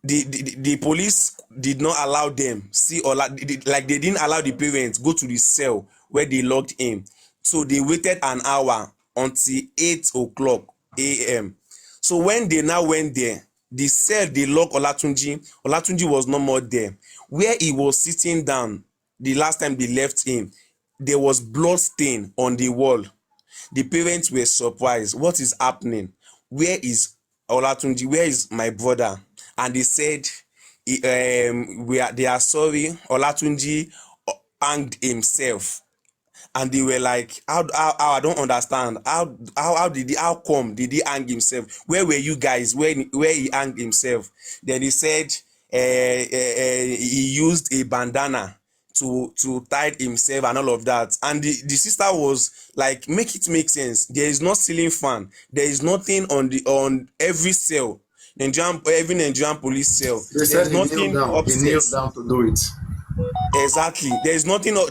the police did not allow them see, or like they didn't allow the parents go to the cell where they locked him. So they waited an hour until 8 o'clock a.m. So when they now went there, the cell they locked Olatunji was no more there. Where he was sitting down the last time they left him, there was blood stain on the wall. The parents were surprised. What is happening? Where is Olatunji? Where is my brother? And they said, they are sorry. Olatunji hanged himself. And they were like, how I don't understand. How come did he hang himself? Where were you guys where he hanged himself? Then he said he used a bandana to tie himself and all of that. And the sister was like, make it make sense. There is no ceiling fan. There is nothing on every cell. Every Nigerian police cell. They said There's nothing upstairs. He kneeled down to do it. Exactly. There's nothing up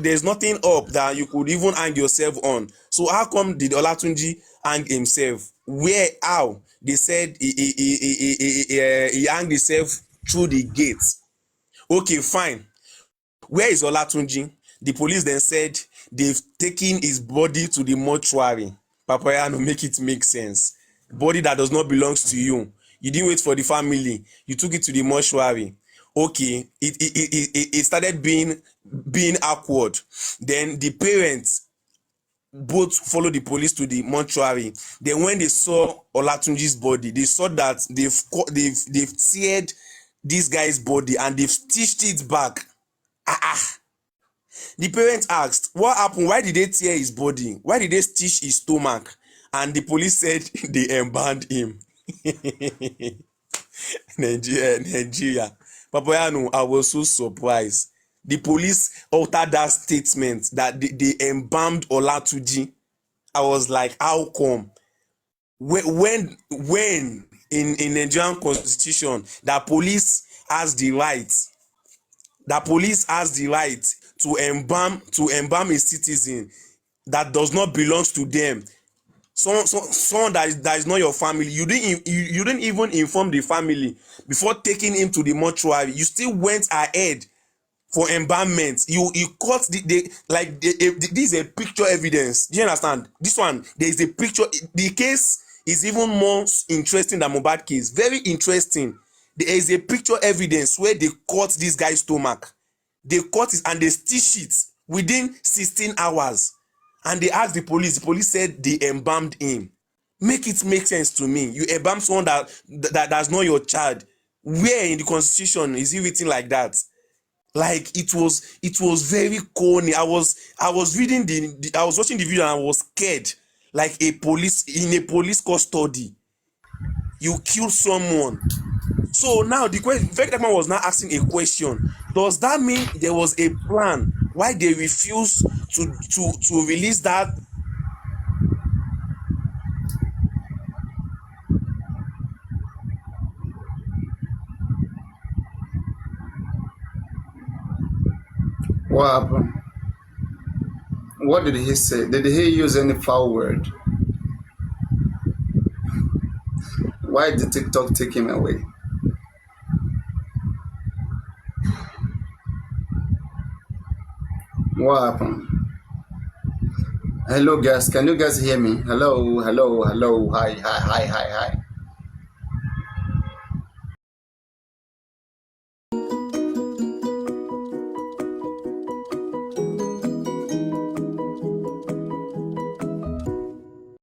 that you could even hang yourself on. So how come did Olatunji hang himself? Where? How? They said he hanged himself through the gate. Okay, fine. Where is Olatunji? The police then said they've taken his body to the mortuary. Papariano, make it make sense. Body that does not belong to you. You didn't wait for the family. You took it to the mortuary. Okay, it started being awkward. Then the parents both followed the police to the mortuary. Then when they saw Olatunji's body, they saw that they've teared this guy's body and they've stitched it back. The parents asked, what happened? Why did they tear his body? Why did they stitch his stomach? And the police said they embalmed him. Nigeria. Papariano, I was so surprised. The police altered that statement that they embalmed Olatunji. I was like, how come? When in Nigerian constitution, that police has the right to embalm a citizen that does not belong to them. Someone that is not your family. You didn't even inform the family before taking him to the mortuary. You still went ahead for embalmment. You caught this is a picture evidence. Do you understand? This one, there is a picture. The case is even more interesting than Mohbad case. Very interesting. There is a picture evidence where they cut this guy's stomach. They cut it and they stitched it within 16 hours. And they asked the police. The police said they embalmed him. Make it make sense to me. You embalm someone that's not your child. Where in the constitution is it written like that? Like it was very corny. I was reading I was watching the video and I was scared. Like in a police custody, you kill someone. So now the question, Vekman was now asking a question. Does that mean there was a plan why they refused to release that? What happened? What did he say? Did he use any foul word? Why did TikTok take him away? What happened? Hello guys, can you guys hear me? Hello, hi.